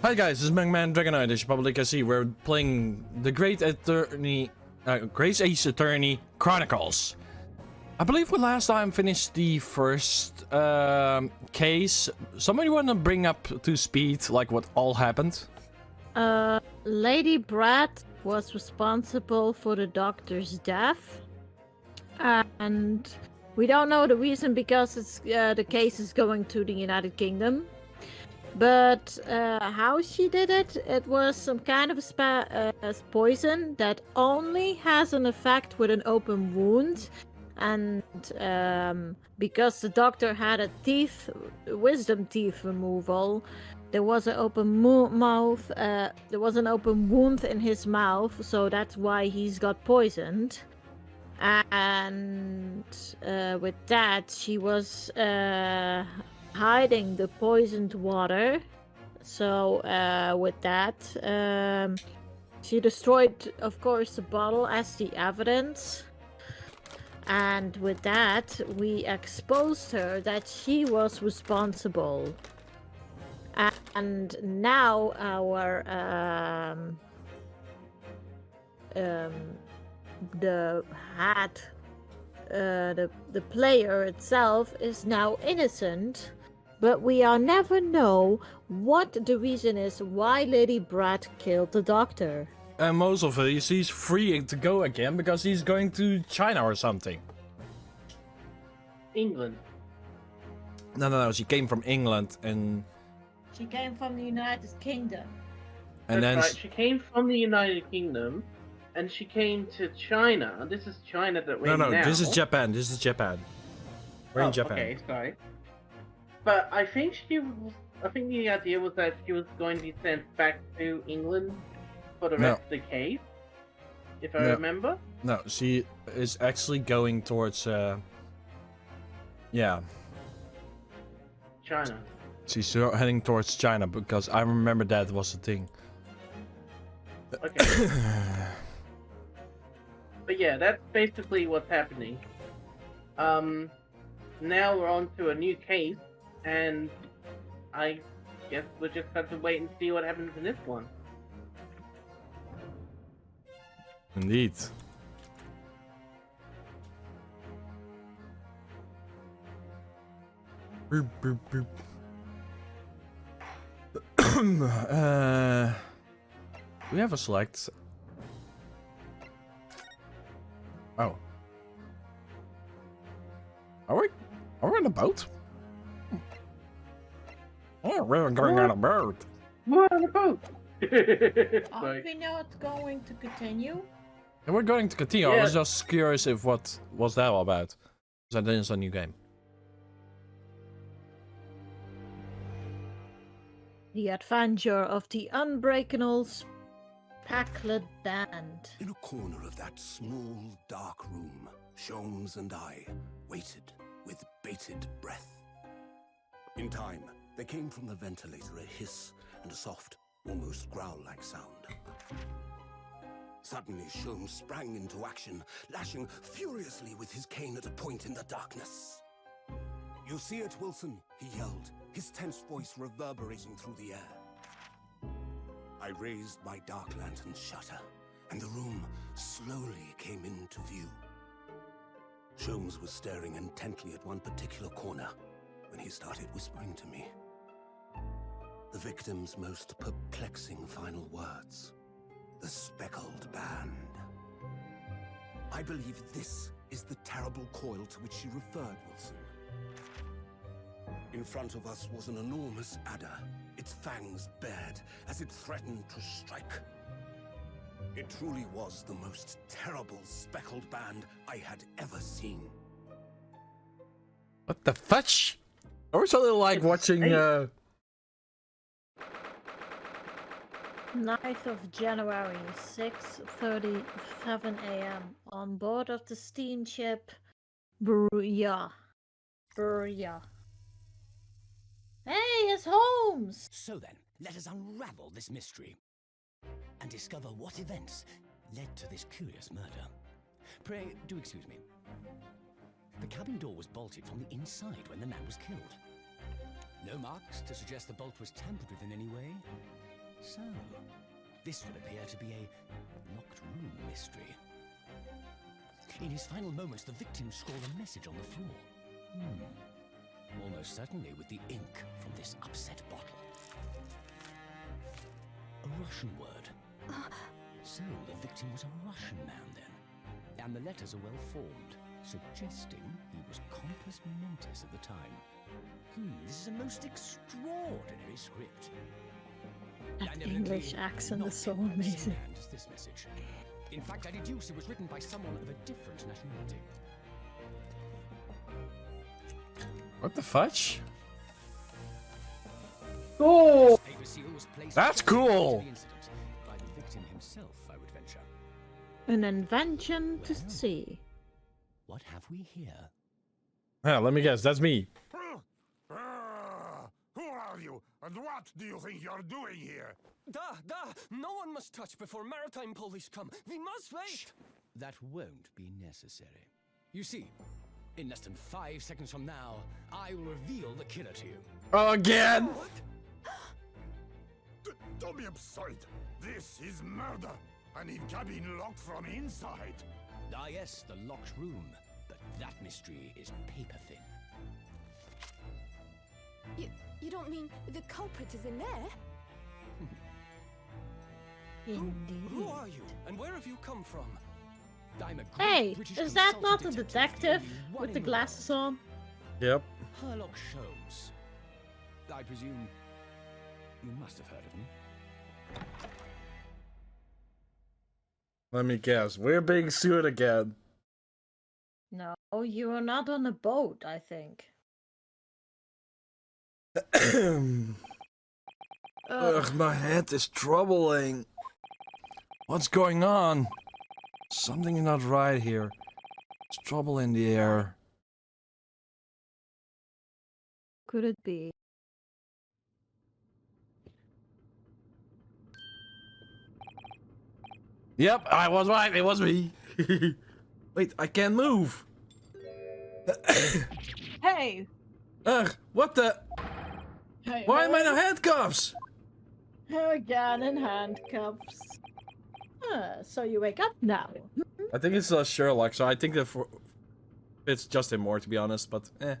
Hi guys, this is MegaDragonoid. As you probably can see, we're playing the Great Ace Attorney Chronicles. I believe we last time finished the first case. Somebody want to bring up to speed, like what all happened? Lady Brat was responsible for the doctor's death. And we don't know the reason because it's the case is going to the United Kingdom. But how she did it, it was some kind of poison that only has an effect with an open wound. And because the doctor had a wisdom teeth removal, there was an open mouth. There was an open wound in his mouth, so that's why he's got poisoned. And with that, she was hiding the poisoned water. So with that, she destroyed, of course, the bottle as the evidence. And with that, we exposed her that she was responsible. And now our the player itself is now innocent, but we are never know what the reason is why Lady Brat killed the doctor. And most of it is he's free to go again because he's going to China or something. England. No, she came from England and... She came from the United Kingdom. And That's then... right. She came from the United Kingdom, and she came to China. This is China that we're in now. No, this is Japan. This is Japan. We're in Japan. Okay, sorry. But I think the idea was that she was going to be sent back to England for the rest of the case, if I remember. No, she is actually going towards, yeah. China. She's heading towards China because I remember that was the thing. Okay. But yeah, that's basically what's happening. Now we're on to a new case, and I guess we'll just have to wait and see what happens in this one. Indeed. Boop, boop, boop. We have a select. Oh. Are we on a boat? Oh, we're going on a boat. We're on a boat. Are we not going to continue? And we're going to continue. Yeah. I was just curious if what was that all about. Because that is a new game. The adventure of the unbreakable Packlet Band. In a corner of that small, dark room, Sholmes and I waited with bated breath. In time, there came from the ventilator a hiss and a soft, almost growl-like sound. Suddenly, Sholmes sprang into action, lashing furiously with his cane at a point in the darkness. "You see it, Wilson?" he yelled, his tense voice reverberating through the air. I raised my dark lantern's shutter, and the room slowly came into view. Sholmes was staring intently at one particular corner when he started whispering to me. The victim's most perplexing final words. The speckled band. I believe this is the terrible coil to which she referred, Wilson. In front of us was an enormous adder, its fangs bared as it threatened to strike. It truly was the most terrible speckled band I had ever seen. What the fudge? I was a little like watching 9th of January, 6:37 a.m. on board of the steamship Buria. Hey, it's Holmes! So then, let us unravel this mystery and discover what events led to this curious murder. Pray, do excuse me. The cabin door was bolted from the inside when the man was killed. No marks to suggest the bolt was tampered with in any way. So, this would appear to be a locked room mystery. In his final moments, the victim scrawled a message on the floor. Almost certainly with the ink from this upset bottle. A Russian word. So the victim was a Russian man then. And the letters are well formed, suggesting he was compos mentis at the time. This is a most extraordinary script. That English accent is so amazing. Does this message? In fact, I deduce it was written by someone of a different nationality. What the fudge? Oh! Paper seal was placed That's just prior to cool. the incident by the victim himself, I would venture. An invention to Well. see. What have we here? Yeah, let me guess. That's me. Who are you, and what do you think you're doing here? No one must touch before maritime police come. We must wait. That won't be necessary. You see, in less than 5 seconds from now, I will reveal the killer to you. Again? Don't be absurd. This is murder. An cabin locked from inside. Ah yes, the locked room. But that mystery is paper thin. You don't mean the culprit is in there? Indeed. Who are you, and where have you come from? I'm a great Hey, British is that not a consultant detective only one with the in glasses on? Yep. world. Herlock Sholmes. I presume you must have heard of me. Let me guess. We're being sued again. No, you are not on a boat, I think. Ugh, my head is troubling. What's going on? Something is not right here. There's trouble in the air. Could it be? Yep, I was right. It was me. Wait, I can't move. Hey! Ugh, what the? Hey, Why am I in handcuffs? Again in handcuffs. So you wake up now. I think it's Sherlock, so I think that it's Justin more, to be honest, but eh.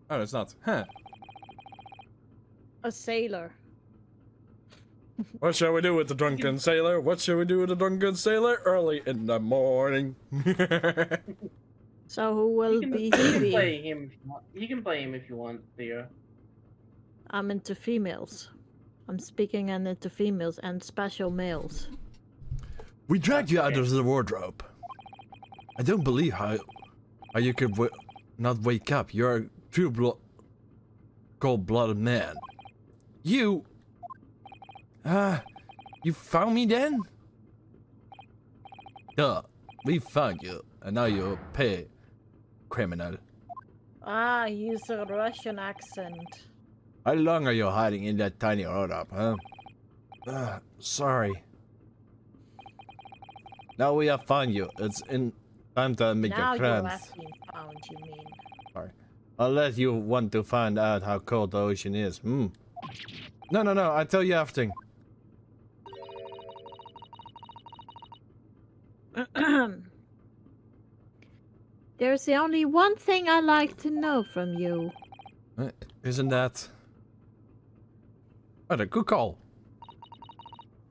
Oh, it's not. Huh. A sailor. What shall we do with the drunken sailor? What shall we do with the drunken sailor? Early in the morning. So who will be You can Hebe? play him. If you want. You can play him if you want, Theo. I'm into females. I'm speaking and into females and special males. We dragged you out of the wardrobe. I don't believe how you could not wake up. You're a true cold-blooded man. You found me then? Duh, we found you, and now you're pay criminal. Ah, use a Russian accent. How long are you hiding in that tiny road-up, huh? Sorry. Now we have found you. It's in time to make Now your you plans. have been found, you mean. Sorry. Unless you want to find out how cold the ocean is. No, I tell you everything. There's only one thing I like to know from you. Isn't that... Oh, a good call.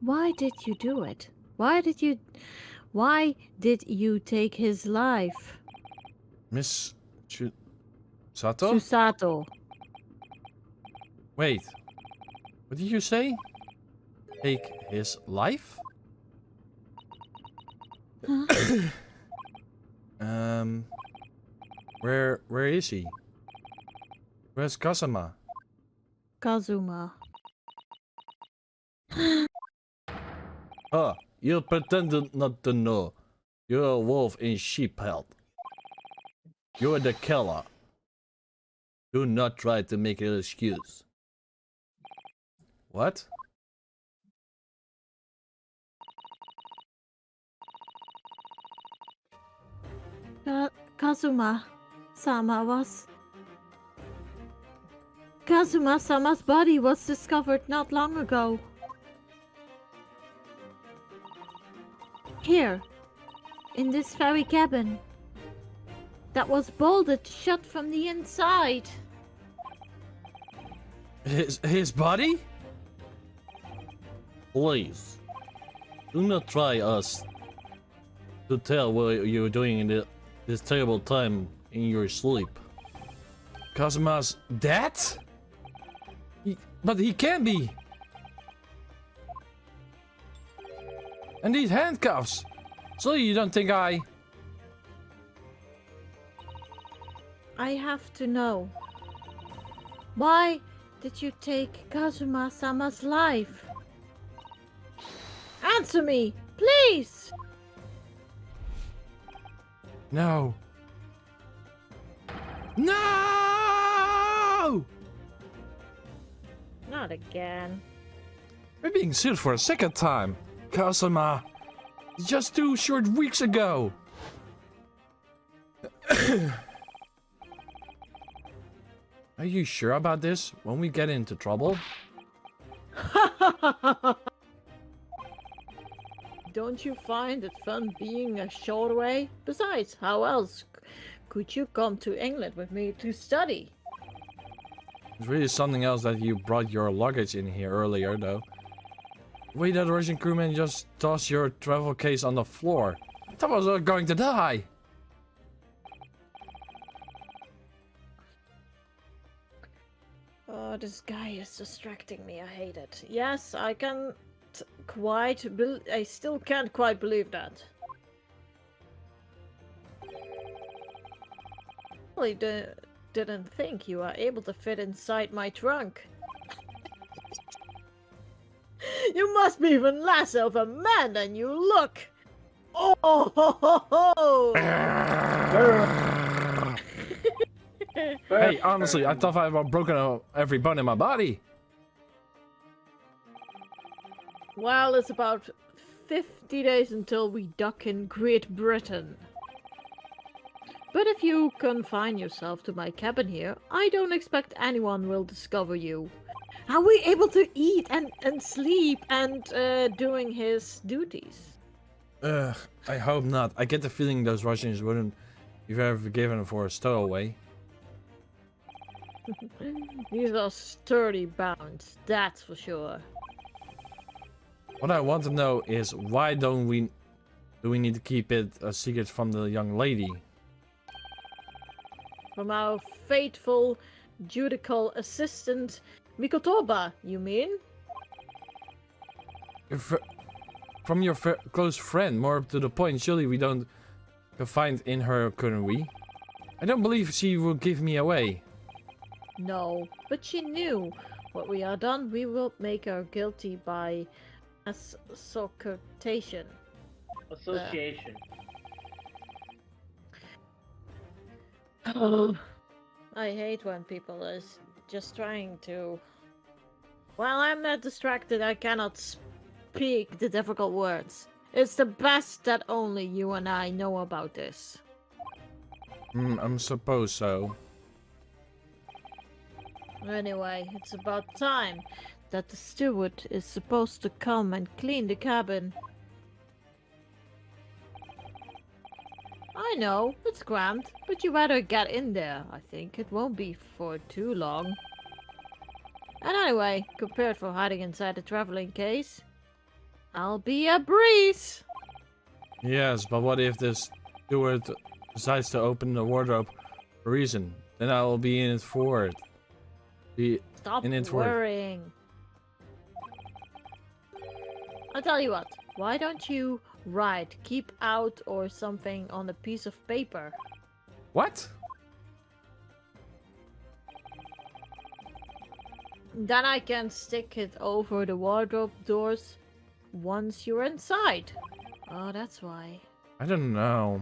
Why did you do it? Why did you take his life? Miss... Sato? Susato. Wait. What did you say? Take his life? Huh? Where is he? Where's Kasama? Kazuma. Huh, you pretended not to know. You're a wolf in sheep pelt. You're the killer. Do not try to make an excuse. What? Kazuma-sama was... Kazuma-sama's body was discovered not long ago. Here, in this very cabin. That was bolted shut from the inside. His body? Please, do not try us to tell what you're doing in this terrible time in your sleep. Kazuma's dead? But he can be. And these handcuffs. So you don't think I have to know. Why did you take Kazuma-sama's life? Answer me, please! No. No! Not again. We're being sued for a second time. Kazuma. Just 2 short weeks ago. Are you sure about this? When we get into trouble? Don't you find it fun being a short away? Besides, how else could you come to England with me to study? It's really something else that you brought your luggage in here earlier, though. The way that Russian crewman just tossed your travel case on the floor. I thought I was going to die. Oh, this guy is distracting me. I hate it. Yes, I can I still can't quite believe that. I didn't think you were able to fit inside my trunk. You must be even less of a man than you look. Oh! Ho, ho, ho. Hey, honestly, I thought I've broken every bone in my body. Well, it's about 50 days until we dock in Great Britain. But if you confine yourself to my cabin here, I don't expect anyone will discover you. Are we able to eat and sleep and doing his duties? I hope not. I get the feeling those Russians wouldn't be very forgiven for a stowaway. These are sturdy bounds, that's for sure. What I want to know is why do we need to keep it a secret from the young lady? From our faithful judicial assistant, Mikotoba, you mean? From your close friend, more to the point, surely we don't confide in her, couldn't we? I don't believe she will give me away. No, but she knew. What we are done, we will make her guilty by association. Oh, I hate when people is just trying to... While I'm not distracted, I cannot speak the difficult words. It's the best that only you and I know about this. I suppose so. Anyway, it's about time that the steward is supposed to come and clean the cabin. I know, it's cramped, but you better get in there. I think it won't be for too long. And anyway, compared for hiding inside the traveling case, I'll be a breeze! Yes, but what if the steward decides to open the wardrobe for a reason? Then I will be in it for it. Stop worrying. I'll tell you what, why don't you write keep out or something on a piece of paper? What? Then I can stick it over the wardrobe doors once you're inside. Oh, that's why. I don't know.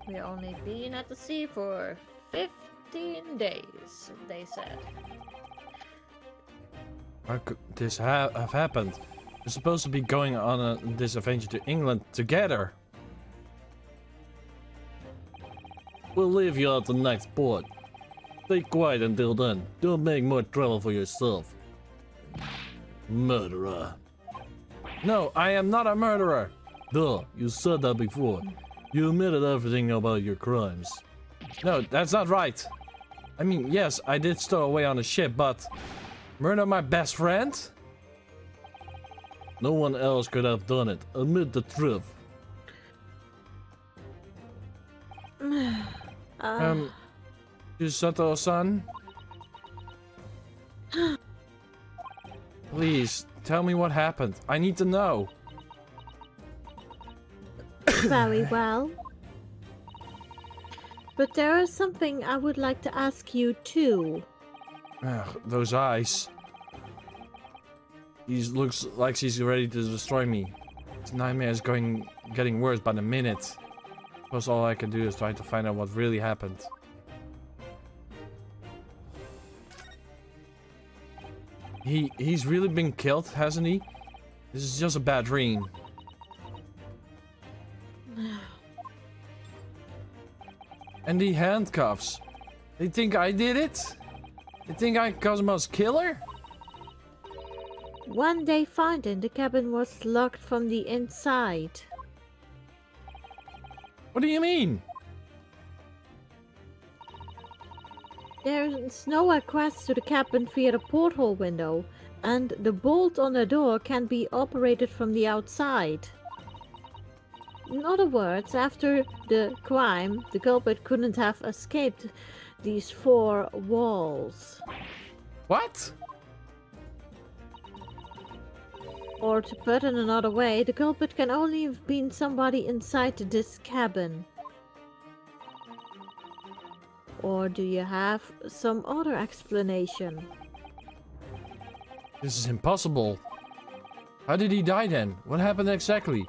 We've only been at the sea for 15 days, they said. How could this have happened? We're supposed to be going on this adventure to England together. We'll leave you at the next port. Stay quiet until then. Don't make more trouble for yourself. Murderer. No, I am not a murderer. Duh, you said that before. You admitted everything about your crimes. No, that's not right. I mean, yes, I did stow away on the ship, but... Murder my best friend? No one else could have done it. Admit the truth. Yusato-san? Please, tell me what happened. I need to know. Very well. But there is something I would like to ask you too. Ugh, those eyes. He looks like he's ready to destroy me. This nightmare is getting worse by the minute. Because all I can do is try to find out what really happened. He's really been killed, hasn't he? This is just a bad dream. And the handcuffs. They think I did it? They think I'm Cosmo's killer? When they found it, the cabin was locked from the inside. What do you mean? There's no access to the cabin via the porthole window, and the bolt on the door can be operated from the outside. In other words, after the crime, the culprit couldn't have escaped these four walls. What? Or to put it another way, the culprit can only have been somebody inside this cabin. Or do you have some other explanation? This is impossible. How did he die then? What happened exactly?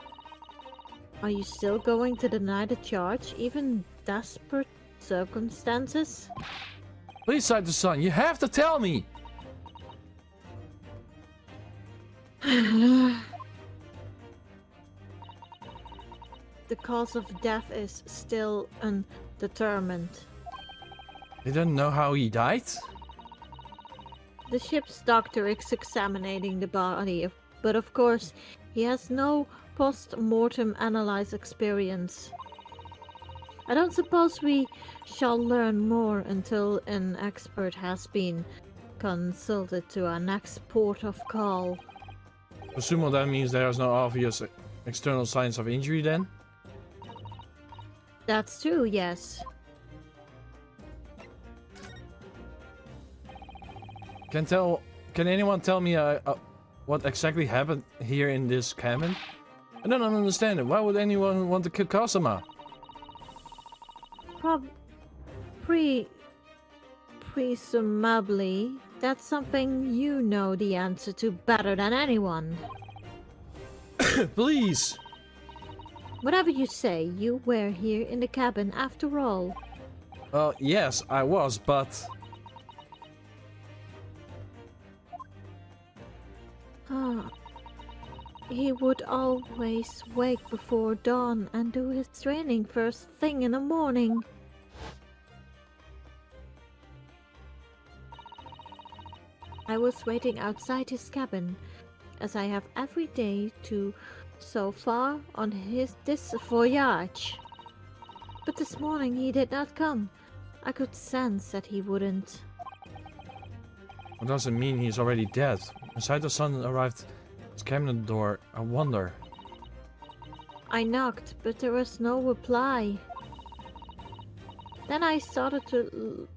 Are you still going to deny the charge, even desperate circumstances? Please, Saito-san, you have to tell me! The cause of death is still undetermined. They don't know how he died? The ship's doctor is examining the body, but of course, he has no post-mortem analyze experience. I don't suppose we shall learn more until an expert has been consulted to our next port of call. Assume that means there's no obvious external signs of injury then? That's true, yes. Can anyone tell me what exactly happened here in this cabin? I don't understand it. Why would anyone want to kill Kazuma? Presumably, that's something you know the answer to better than anyone. Please! Whatever you say, you were here in the cabin after all. Yes, I was, but... He would always wake before dawn and do his training first thing in the morning. I was waiting outside his cabin, as I have every day to so far on this voyage. But this morning he did not come. I could sense that he wouldn't. What does it mean he's already dead? When Saito-san arrived at his cabin door, I wonder. I knocked, but there was no reply. Then I started to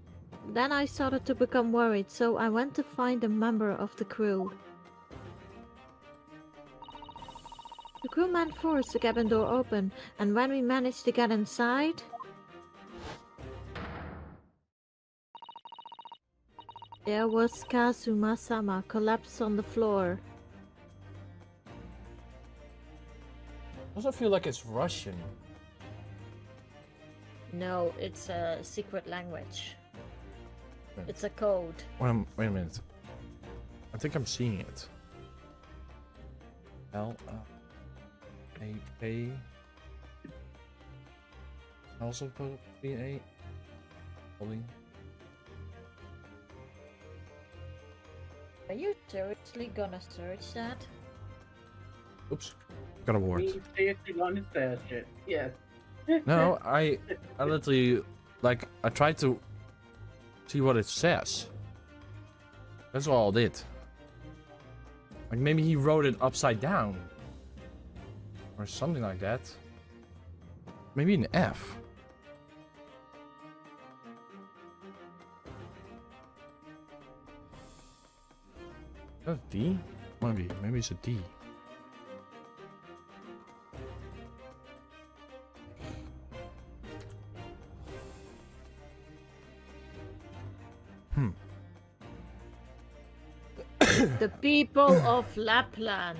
become worried, so I went to find a member of the crew. The crewman forced the cabin door open, and when we managed to get inside... there was Kazuma-sama collapsed on the floor. I also feel like it's Russian. No, it's a secret language. It's a code. Wait a minute. I think I'm seeing it. L-A-A. Also supposed to be A. Holding. Are you seriously gonna search that? Oops. Got a ward. We seriously want to search it. Yes. No, I literally, like, I tried to see what it says. That's all I did. Like, maybe he wrote it upside down. Or something like that. Maybe an F. Is that a D? Maybe it's a D. The people of Lapland.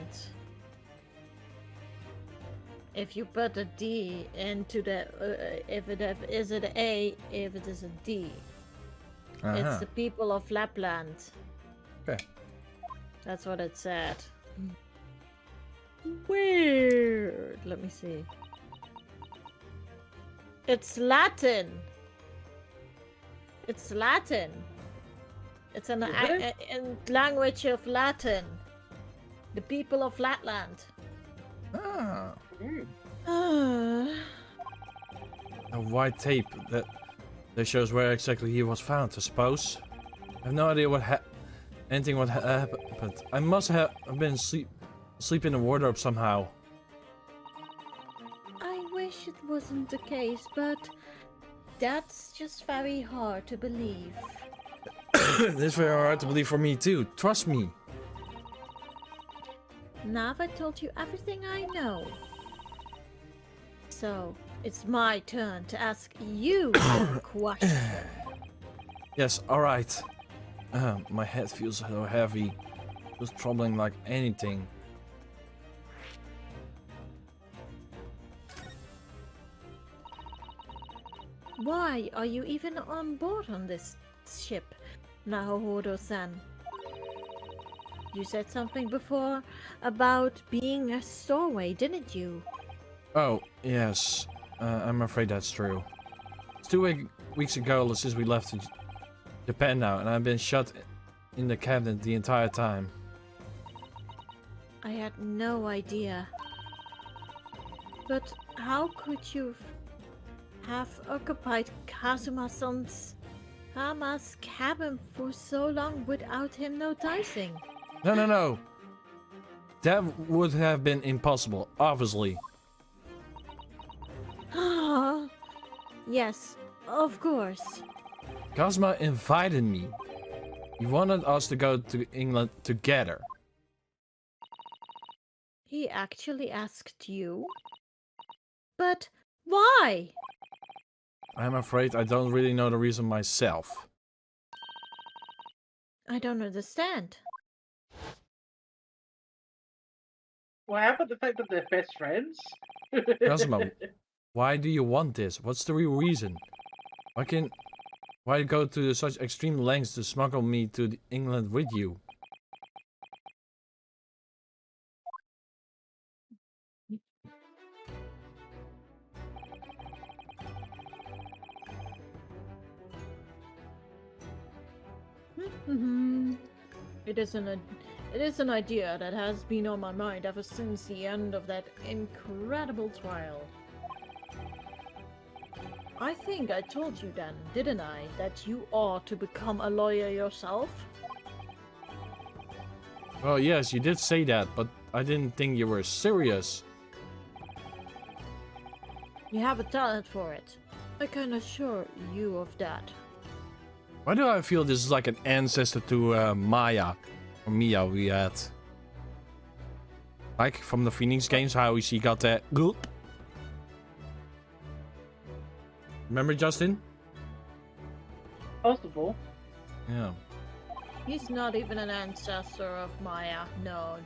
If you put a D into the, if it is an A, if it is a D, it's the people of Lapland. Okay. That's what it said. Weird. Let me see. It's Latin. It's Latin. It's an language of Latin. The people of Lapland. Ah. Ah. A white tape that shows where exactly he was found, I suppose. I have no idea what anything what happened. I must have been asleep in the wardrobe somehow. I wish it wasn't the case, but that's just very hard to believe. This is very hard to believe for me too. Trust me. Now I've told you everything I know. So, it's my turn to ask you a question. Yes, alright. My head feels so heavy. Feels troubling like anything. Why are you even on board on this ship, Nahohodo-san? You said something before about being a stowaway, didn't you? Oh, yes. I'm afraid that's true. It's 2 weeks ago since we left Japan now, and I've been shut in the cabin the entire time. I had no idea. But how could you have occupied Kazuma-san's Hama's cabin for so long without him noticing? No. That would have been impossible, obviously. Yes, of course. Kazuma invited me. He wanted us to go to England together. He actually asked you? But why? I'm afraid I don't really know the reason myself. I don't understand. Well, how about the fact that they're best friends? Kazuma, why do you want this? What's the real reason? Why go to such extreme lengths to smuggle me to England with you? It is an idea that has been on my mind ever since the end of that incredible trial. I think I told you then, didn't I, that you ought to become a lawyer yourself? Well, yes, you did say that, but I didn't think you were serious. You have a talent for it. I can assure you of that. Why do I feel this is like an ancestor to Maya or Mia we had? Like from the Phoenix games, how she got that gulp. Remember, Justin? Possible. Yeah. He's not even an ancestor of Maya. No.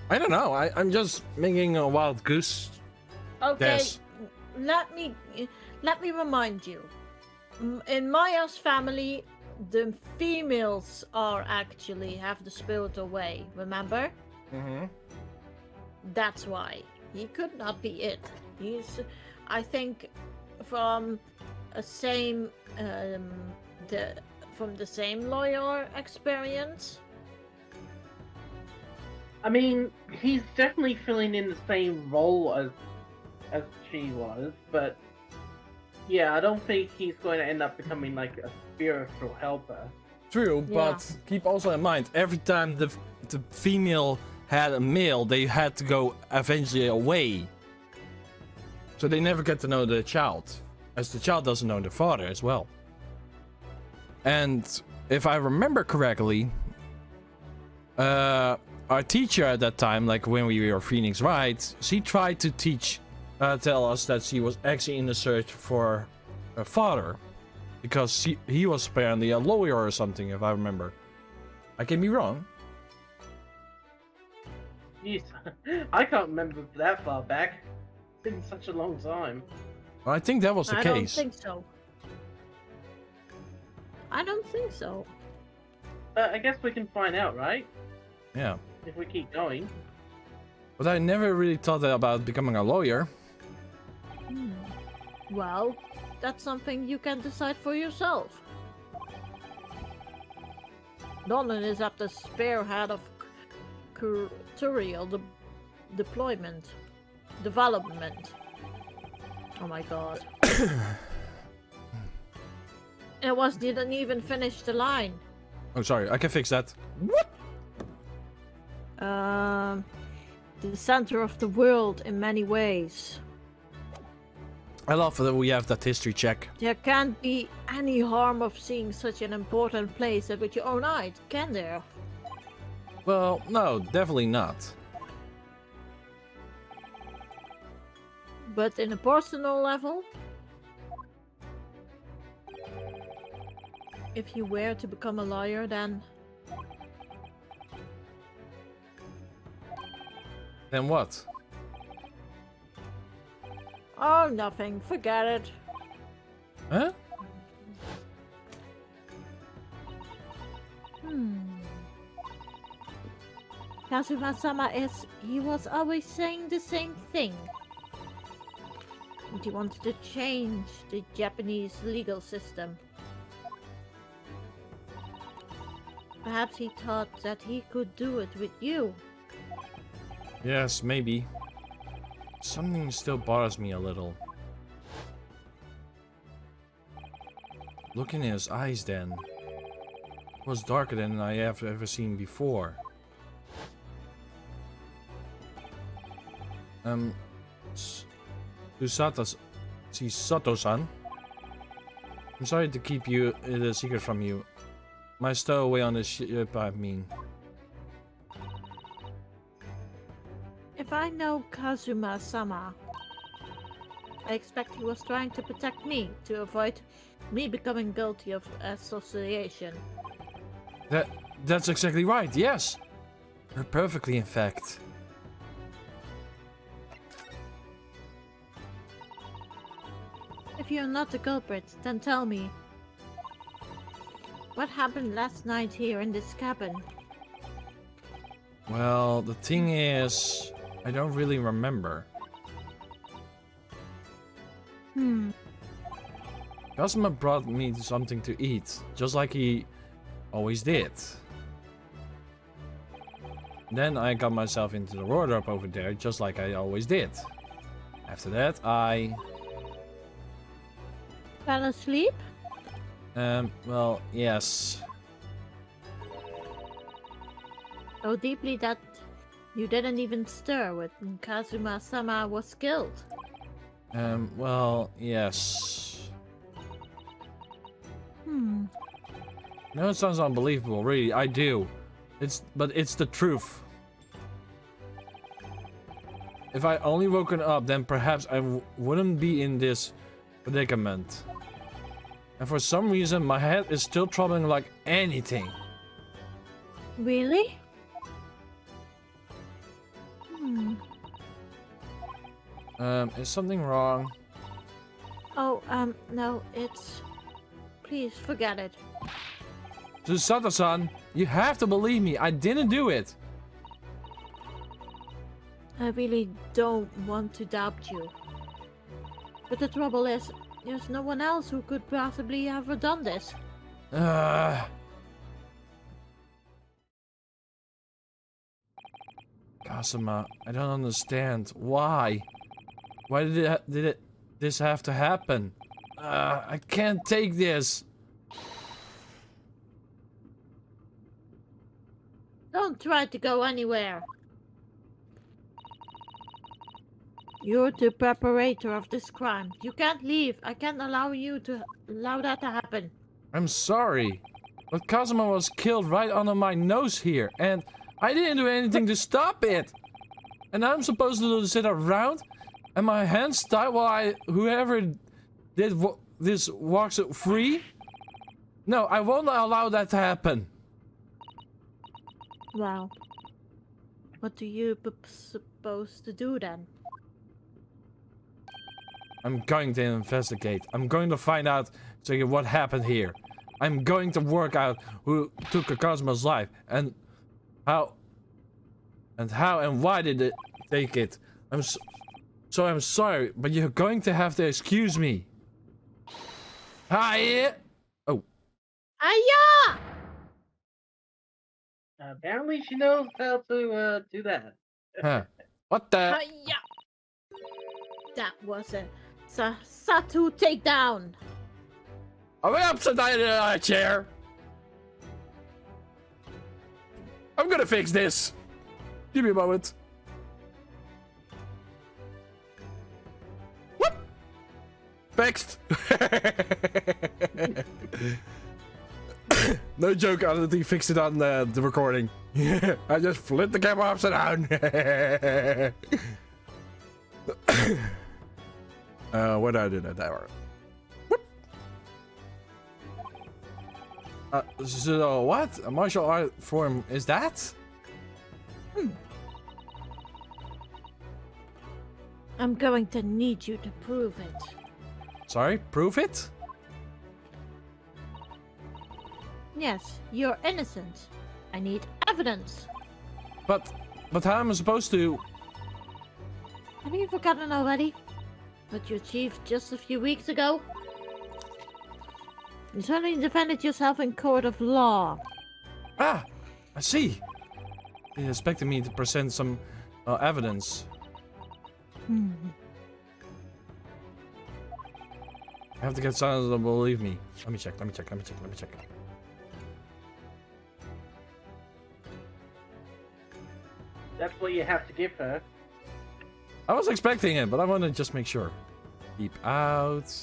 I don't know. I'm just making a wild goose. Okay, Yes. let me remind you. In Maya's family, the females have the spirit away. Remember? Mm-hmm. That's why he could not be it. I think, from a same from the same lawyer experience? I mean, he's definitely filling in the same role as she was, but yeah, I don't think he's going to end up becoming like a spiritual helper. True, Yeah. but keep also in mind, every time the female had a male, they had to go eventually away. So they never get to know the child, as the child doesn't know the father as well. And if I remember correctly, our teacher at that time, like when we were Phoenix Wright, she tried to tell us that she was actually in the search for her father. Because he was apparently a lawyer or something, if I remember. I can be wrong. Jeez, I can't remember that far back. It's been such a long time. I think that was the I case. don't think so. I don't think so. I guess we can find out, right? Yeah. If we keep going. But I never really thought about becoming a lawyer. Well, that's something you can decide for yourself. Nolan is at the spearhead of curatorial development. Oh my god. It didn't even finish the line. Oh, sorry, I can fix that. The center of the world in many ways. I love that we have that history check. There can't be any harm of seeing such an important place with your own eyes, can there? Well, no, definitely not. But in a personal level, if you were to become a lawyer, then Then what? oh, nothing. Forget it. Huh? Kazuma-sama he was always saying the same thing. And he wanted to change the Japanese legal system. Perhaps he thought that he could do it with you. Yes, maybe. Something still bothers me a little. Look in his eyes then. It was darker than I have ever seen before. Sato-san. I'm sorry to keep the secret from you. My stowaway on the ship, I mean. If I know Kazuma-sama, I expect he was trying to protect me, to avoid me becoming guilty of association. That's exactly right, yes! Perfectly, in fact. If you're not the culprit, then tell me. What happened last night here in this cabin? Well, the thing is, I don't really remember. Kazuma brought me something to eat, just like he always did. Then I got myself into the wardrobe over there, just like I always did. After that, I... Fell asleep? Well, yes. So deeply that you didn't even stir when Kazuma-sama was killed. Well, yes. No, it sounds unbelievable, really, I do. But it's the truth. If I only woken up, then perhaps I wouldn't be in this predicament. And for some reason, my head is still troubling like anything. Really? Is something wrong? Oh, no, it's... Please, forget it. Sato-san, you have to believe me, I didn't do it. I really don't want to doubt you. But the trouble is, There's no one else who could possibly have done this. Kazuma, I don't understand. Why? Why did this have to happen? I can't take this. Don't try to go anywhere. You're the perpetrator of this crime. You can't leave. I can't allow that to happen. I'm sorry, but Kazuma was killed right under my nose here, and I didn't do anything to stop it. And I'm supposed to sit around, and my hands tied while whoever did this walks free? No, I won't allow that to happen. Well, what do you supposed to do then? I'm going to investigate. I'm going to find out what happened here. I'm going to work out who took Kazuma's life and how and why did it take it. I'm sorry, but you're going to have to excuse me. Hi. Oh. Hiya! Apparently she knows how to do that. Huh. What the? Hiya! That was a Satu takedown. Are we upside down in a chair? I'm gonna fix this. Give me a moment. Whoop! Fixed. No joke, I don't think fixed it on the recording. I just flipped the camera upside down. What did I do that? So what? A martial art form is that? I'm going to need you to prove it. Sorry, prove it? Yes, you're innocent. I need evidence. But how am I supposed to? Have you forgotten already? What you achieved just a few weeks ago? You certainly defended yourself in court of law. Ah, I see. They expected me to present some evidence. I have to get someone to believe me. Let me check. That's what you have to give her. I was expecting it, but I want to just make sure. Keep out.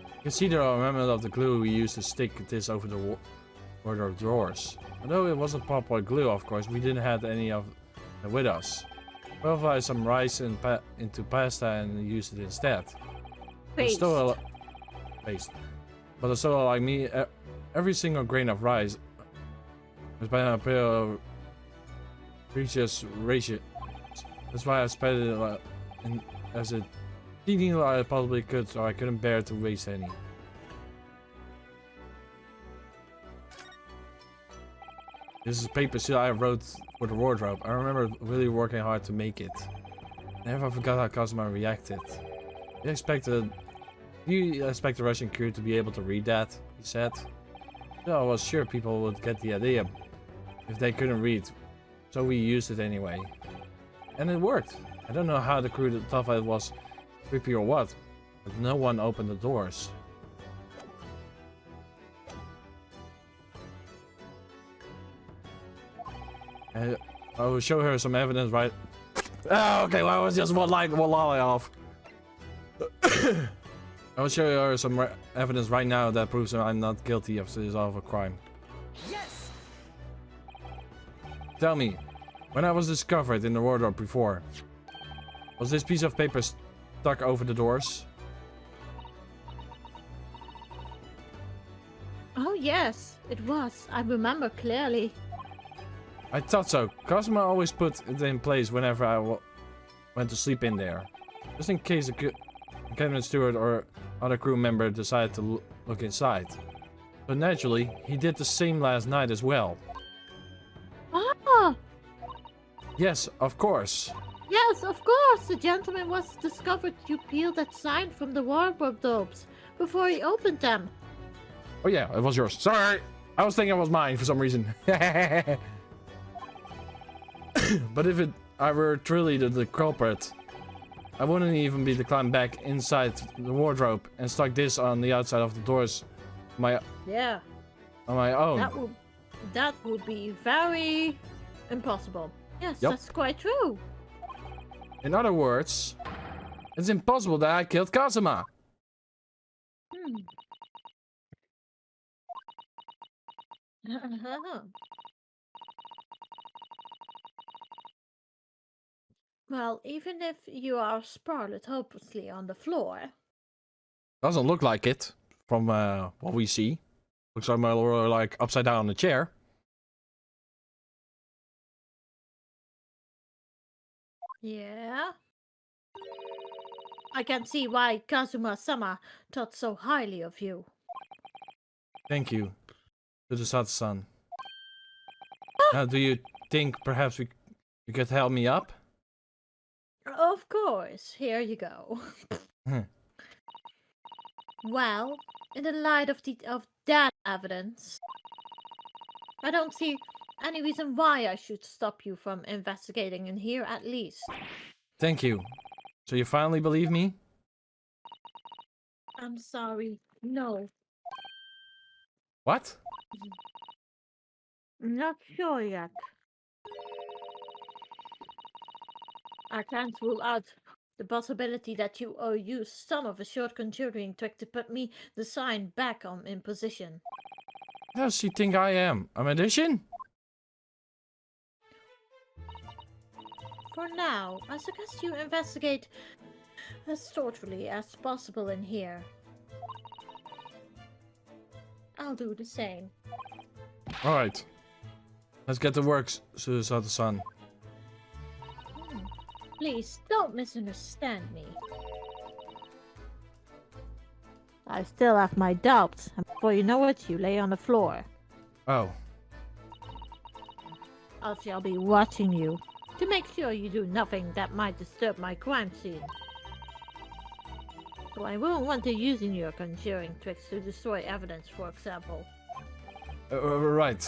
You can see there are remnants of the glue we used to stick this over the wardrobe drawers. Although it wasn't proper glue, of course, we didn't have any of it with us. We provide some rice into pasta and used it instead. Paste. Paste. But a solo like me, every single grain of rice was by a pair of precious ratio. That's why I spread it as a teeny I possibly could, so I couldn't bear to waste any. This is paper seal I wrote for the wardrobe. I remember really working hard to make it. Never forgot how Kazuma reacted. You expect the Russian crew to be able to read that? He said. So I was sure people would get the idea if they couldn't read, so we used it anyway. And it worked. I don't know how the crew thought it was creepy or what, but no one opened the doors. I will show her some evidence, right? Oh, okay, well, it was just one lolly off. I will show her some evidence right now that proves I'm not guilty of this awful crime. Yes! Tell me, when I was discovered in the wardrobe before, was this piece of paper stuck over the doors? Oh yes, it was. I remember clearly. I thought so. Kazuma always put it in place whenever I went to sleep in there. Just in case a cabin steward or other crew member decided to look inside. But naturally, he did the same last night as well. Ah! Yes, of course. Yeah, Yes, of course. The gentleman was discovered you peeled that sign from the wardrobes before he opened them. Oh yeah, it was yours. Sorry, I was thinking it was mine for some reason. But if I were truly the culprit, I wouldn't even be to climb back inside the wardrobe and stuck this on the outside of the doors. Yeah. On my own. That would be very impossible. Yes, Yep. that's quite true. In other words, it's impossible that I killed Kazuma. Well, even if you are sprawled hopelessly on the floor. Doesn't look like it from what we see. Looks like more like upside down on the chair. Yeah. I can see why Kazuma-sama thought so highly of you. Thank you to the Sato-san. Now, do you think perhaps you could help me up? Of course. Here you go. Well, in the light of that evidence, I don't see any reason why I should stop you from investigating in here at least. Thank you. So you finally believe me? I'm sorry. No. What? Not sure yet. I can't rule out the possibility that you used some of a short conjuring trick to put me the sign back in position. How does she think I am? A magician? For now, I suggest you investigate as thoroughly as possible in here. I'll do the same. Alright. Let's get to work, Sato-san. Please, don't misunderstand me. I still have my doubts, and before you know it, you lay on the floor. Oh. I shall be watching you, to make sure you do nothing that might disturb my crime scene. So I won't want you using your conjuring tricks to destroy evidence, for example. Right.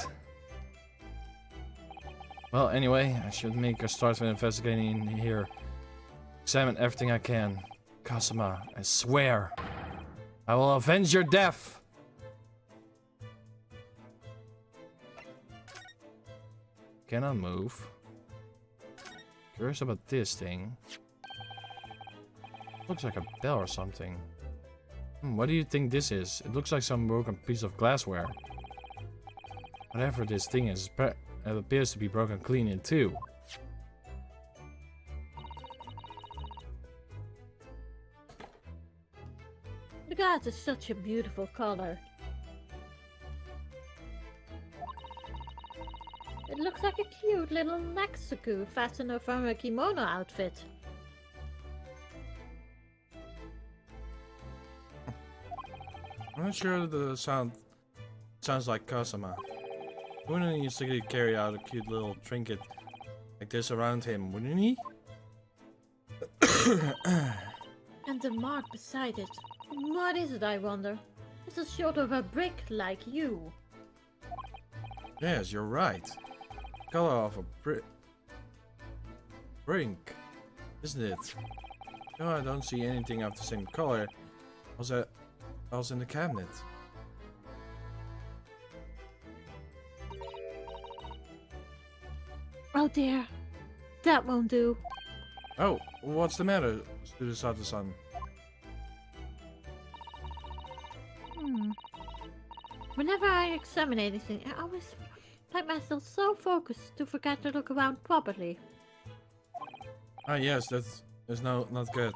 Well, anyway, I should make a start with investigating in here. Examine everything I can. Kazuma, I swear, I will avenge your death! Cannot move. Curious about this thing. Looks like a bell or something. What do you think this is? It looks like some broken piece of glassware. Whatever this thing is, it appears to be broken clean in two. The glass is such a beautiful color. It looks like a cute little Mexico fastener from a kimono outfit. I'm not sure the sounds like Kazuma. Wouldn't he usually carry out a cute little trinket like this around him, wouldn't he? And the mark beside it. What is it, I wonder? It's a sort of a brick like you. Yes, you're right. Color of a brink, isn't it? No, I don't see anything of the same color as in the cabinet. Oh dear. That won't do. Oh, what's the matter, Sato-san? Whenever I examine anything, I always find myself so focused to forget to look around properly. Ah, yes, that's not good.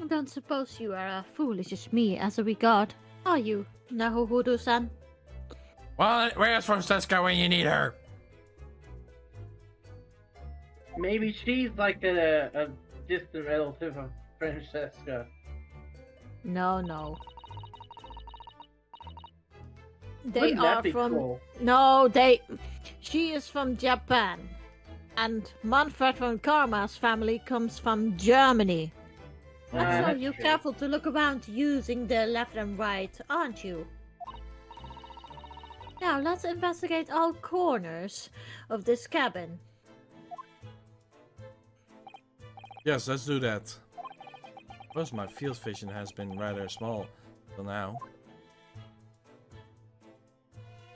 I don't suppose you are as foolish as me as a regard, are you, Nahohodo-san? Well, where's Francesca when you need her? Maybe she's like a distant relative of Francesca. No. They Wouldn't that are be from. cool? No, She is from Japan. And Manfred von Karma's family comes from Germany. And so That's you're true. careful to look around using the left and right, aren't you? Now let's investigate all corners of this cabin. Yes, let's do that. Plus, my field vision has been rather small till now.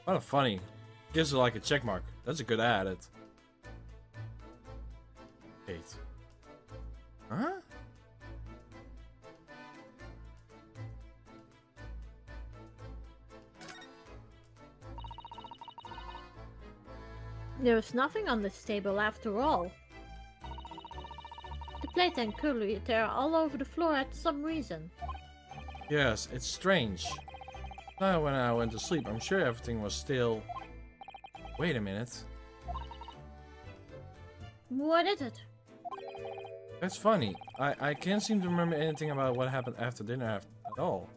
Kind of funny. Gives it like a check mark. That's a good ad. 8. Huh? There is nothing on this table after all. The plate and cutlery are all over the floor at some reason. Yes, it's strange. Now when I went to sleep, I'm sure everything was still... Wait a minute. What is it? That's funny. I can't seem to remember anything about what happened after dinner at all.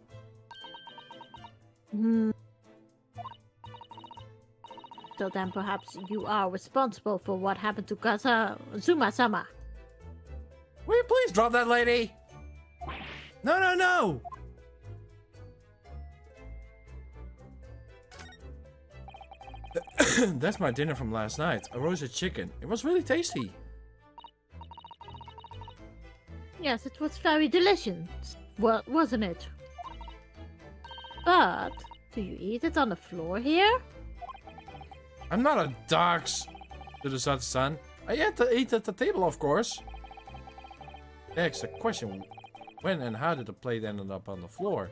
So then perhaps you are responsible for what happened to Zuma-sama. Will you please drop that lady? No, no, no! That's my dinner from last night. A roasted chicken. It was really tasty. Yes, it was very delicious, well, wasn't it? But, do you eat it on the floor here? I'm not a dog, to the son. I had to eat at the table, of course. Next, the question: when and how did the plate end up on the floor?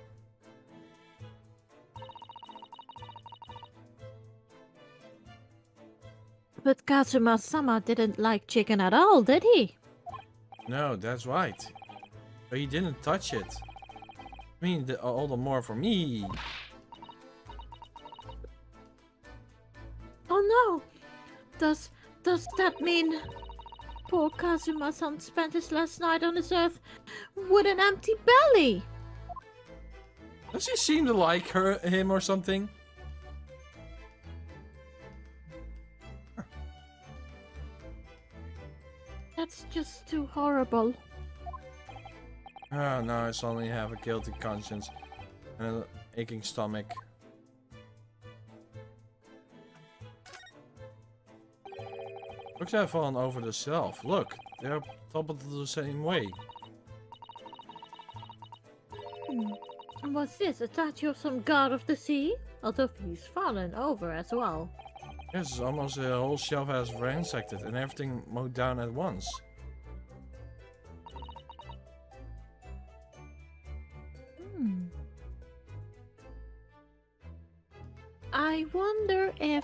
But Kazuma-sama didn't like chicken at all, did he? No, that's right. But he didn't touch it. I mean, all the more for me. Oh no! Does that mean poor Kazuma-san spent his last night on this earth with an empty belly? Does he seem to like him or something? That's just too horrible. Oh no, I suddenly have a guilty conscience and an aching stomach. Books have fallen over the shelf. Look, they are toppled the same way. And what's this? A statue of some god of the sea? Although he's fallen over as well. Yes, it's almost the whole shelf has ransacked and everything mowed down at once. I wonder if...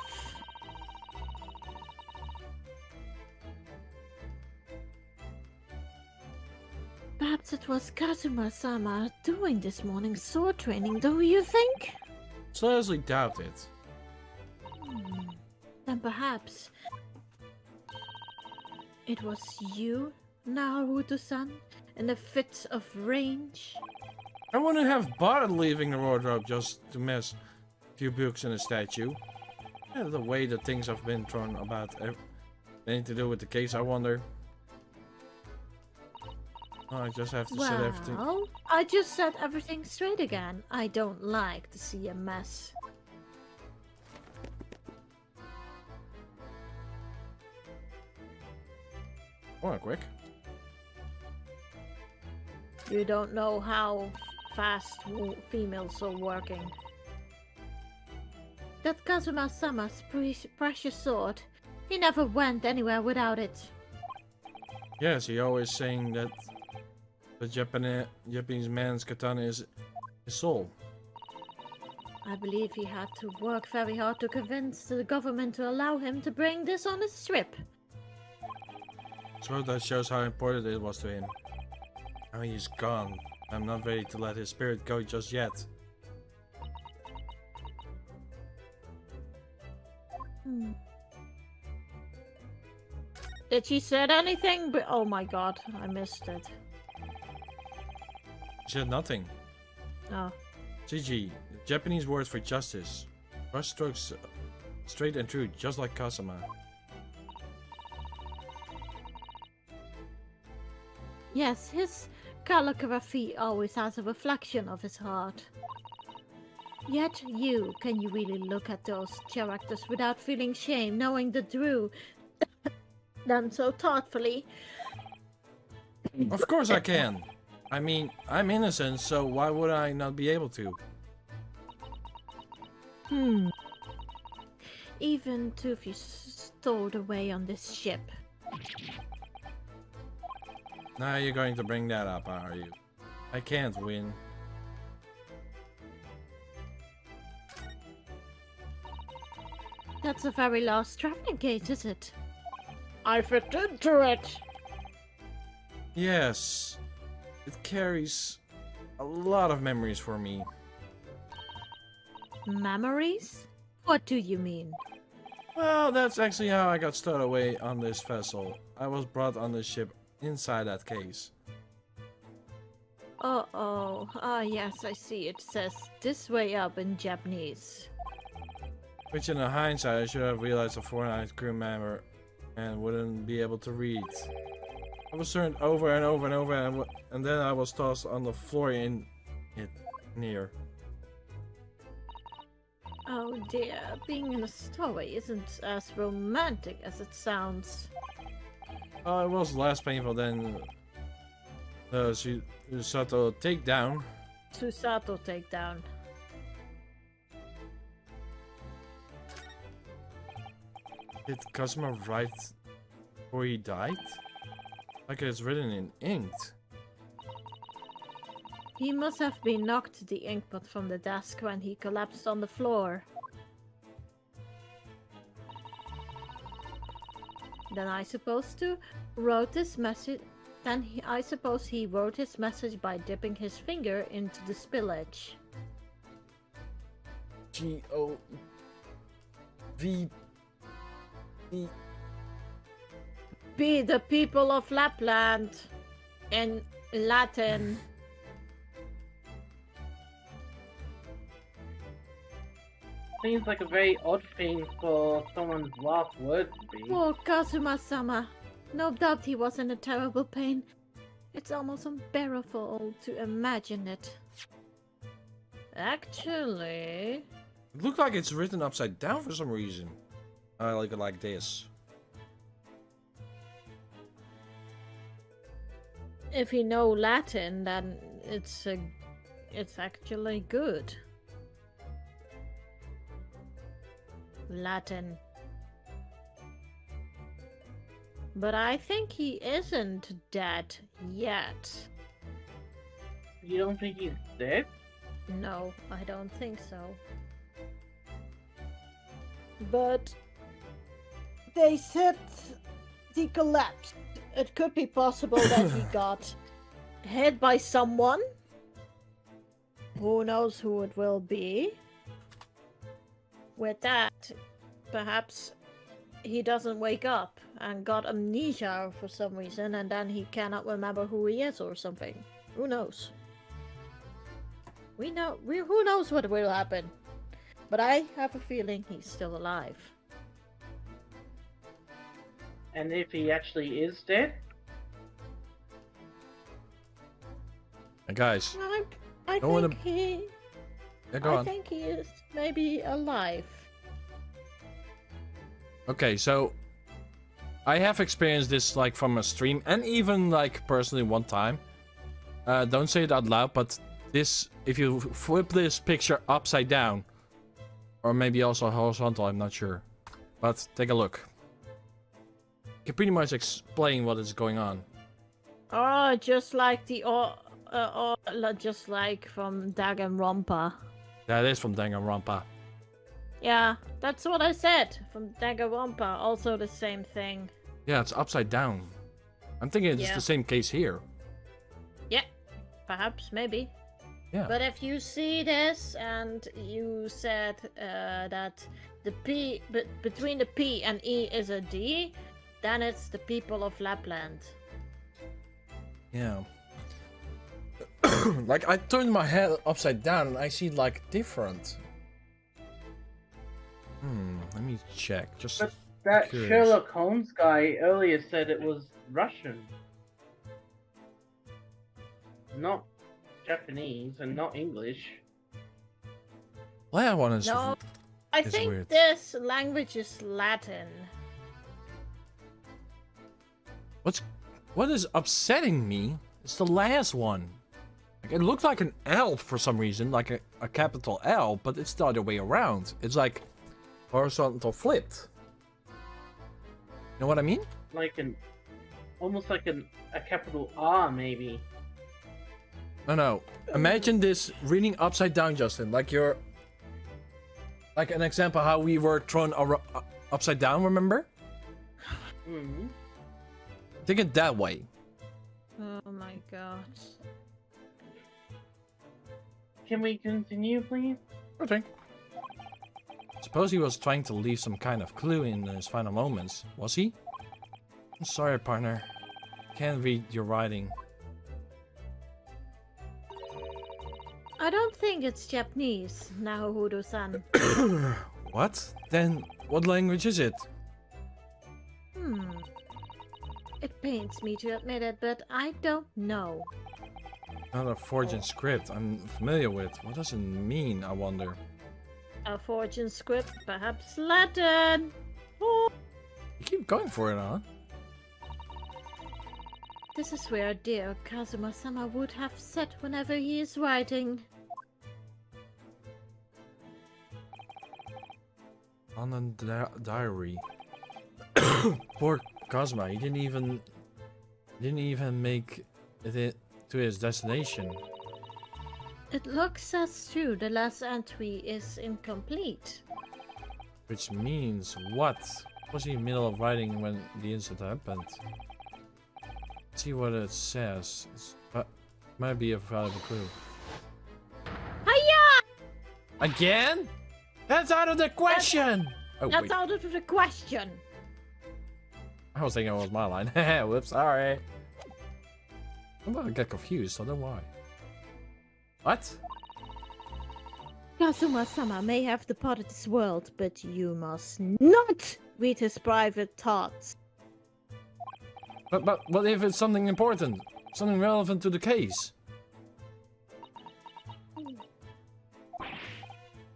Perhaps it was Kazuma-sama doing this morning's sword training, do you think? Seriously doubt it. Then perhaps... it was you, Naruto-san, in the fits of rage? I wouldn't have bothered leaving the wardrobe just to mess a few books in a statue. Yeah, the way that things have been thrown about anything to do with the case, I wonder. Oh, I just have to set everything. Well, I just set everything straight again. I don't like to see a mess. Oh, quick. You don't know how fast females are working. That Kazuma-sama's precious sword, he never went anywhere without it. Yes, he always saying that the Japanese man's katana is his soul. I believe he had to work very hard to convince the government to allow him to bring this on his trip. So that shows how important it was to him. Now he's gone. I'm not ready to let his spirit go just yet. Did she said anything? But oh my god, I missed it. He said nothing. Oh. Gigi, the Japanese word for justice. Brush strokes straight and true, just like Kazuma. Yes, his calligraphy always has a reflection of his heart. Yet can you really look at those characters without feeling shame, knowing that drew them so thoughtfully? Of course I can. I mean, I'm innocent, so why would I not be able to? Even if you stowed away on this ship. Now you're going to bring that up, are you? I can't win. That's a very lost traveling case, is it? I fit into it! Yes. It carries a lot of memories for me. Memories? What do you mean? Well, that's actually how I got stowed away on this vessel. I was brought on the ship inside that case. Uh-oh. Ah, yes, I see. It says this way up in Japanese. Which in the hindsight, I should have realized a foreign crew member and wouldn't be able to read. I was turned over and over and over, and then I was tossed on the floor in it near. Oh dear, being in a stowaway isn't as romantic as it sounds. It was less painful than the Susato takedown. Susato takedown. Did Kazuma write before he died? Like it's written in ink. He must have been knocked the inkpot from the desk when he collapsed on the floor. Then I suppose he wrote his message by dipping his finger into the spillage. G-O-V... Be the people of Lapland in Latin. Seems like a very odd thing for someone's last word to be. Poor Kazuma-sama. No doubt he was in a terrible pain. It's almost unbearable to imagine it. Actually... It looked like it's written upside down for some reason. I like it like this. If you know Latin, then it's actually good. Latin. But I think he isn't dead yet. You don't think he's dead? No, I don't think so. But they said he collapsed. It could be possible that he got hit by someone. Who knows who it will be? With that, perhaps he doesn't wake up and got amnesia for some reason, and then he cannot remember who he is or something. Who knows? Who knows what will happen? But I have a feeling he's still alive. And if he actually is dead? Hey guys. I Go think he... Yeah, go on. I think he is maybe alive. Okay, so I have experienced this like from a stream and even like personally one time. Don't say it out loud, but this, if you flip this picture upside down, or maybe also horizontal, I'm not sure, but take a look. You can pretty much explain what is going on. Oh, just like just like from Danganronpa. That is from Danganronpa. Yeah, that's what I said. From Danganronpa, also the same thing. Yeah, it's upside down. I'm thinking it's the same case here. Yeah, perhaps, maybe. Yeah. But if you see this and you said that the P, between the P and E is a D, then it's the people of Lapland. Yeah. Like, I turned my head upside down and I see like different. Let me check. Just But that curious. Sherlock Holmes guy earlier said it was Russian. Not Japanese and not English. That one is. No, I It's think weird. this language is Latin. What is upsetting me is the last one. Like, it looked like an L for some reason, like a capital L, but it's the other way around. It's like horizontal flipped. You know what I mean? Almost like a capital R maybe. No. Imagine this reading upside down, Justin. Like you're... Like an example how we were thrown upside down, remember? Hmm. Think it that way. Oh my god. Can we continue, please? Okay. Suppose he was trying to leave some kind of clue in his final moments, was he? I'm sorry, partner. Can't read your writing. I don't think it's Japanese, Naohuro-san. What? Then what language is it? It pains me to admit it, but I don't know. Not a forged script I'm familiar with. What does it mean, I wonder? A fortune script, perhaps Latin. Oh, You keep going for it, huh? this is where dear Kazuma-sama would have sat whenever he is writing. On a diary. Poor Kazuma, he didn't even make it to his destination. It looks as true the last entry is incomplete. Which means what? Was he in the middle of writing when the incident happened? Let's see what it says. Might be a valuable clue. Hiya! Again? That's out of the question! Oh, That's wait. out of the question. I was thinking it was my line. Whoops, sorry. I'm about to get confused, I don't know why. What? Kazuma-sama may have departed this world, but you must not read his private thoughts. But what if it's something important? Something relevant to the case?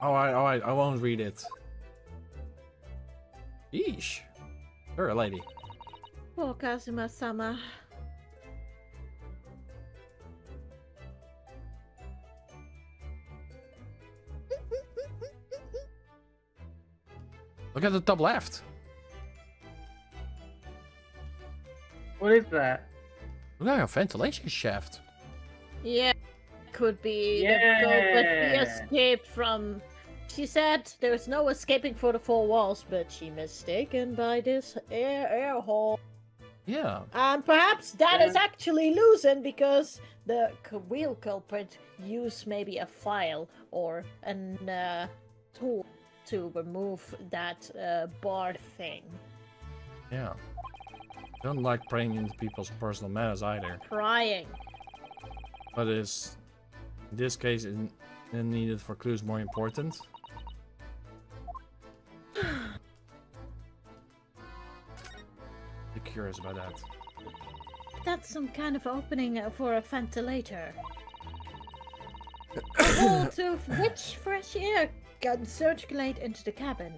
Alright, I won't read it. Yeesh. You're a lady. Poor Kazuma-sama. Look at the top left. What is that? Look like a ventilation shaft. Yeah, could be the Yeah. culprit we escaped from. She said there's no escaping for the four walls, but she mistaken by this air hole. Yeah. And perhaps that is Yeah. actually loosened because the real culprit used maybe a file or a tool to remove that bar thing. Yeah. Don't like praying into people's personal matters either. Crying. But is in this case is needed for clues more important? Be curious about that. That's some kind of opening for a ventilator. A hole to which fresh air can circulate into the cabin.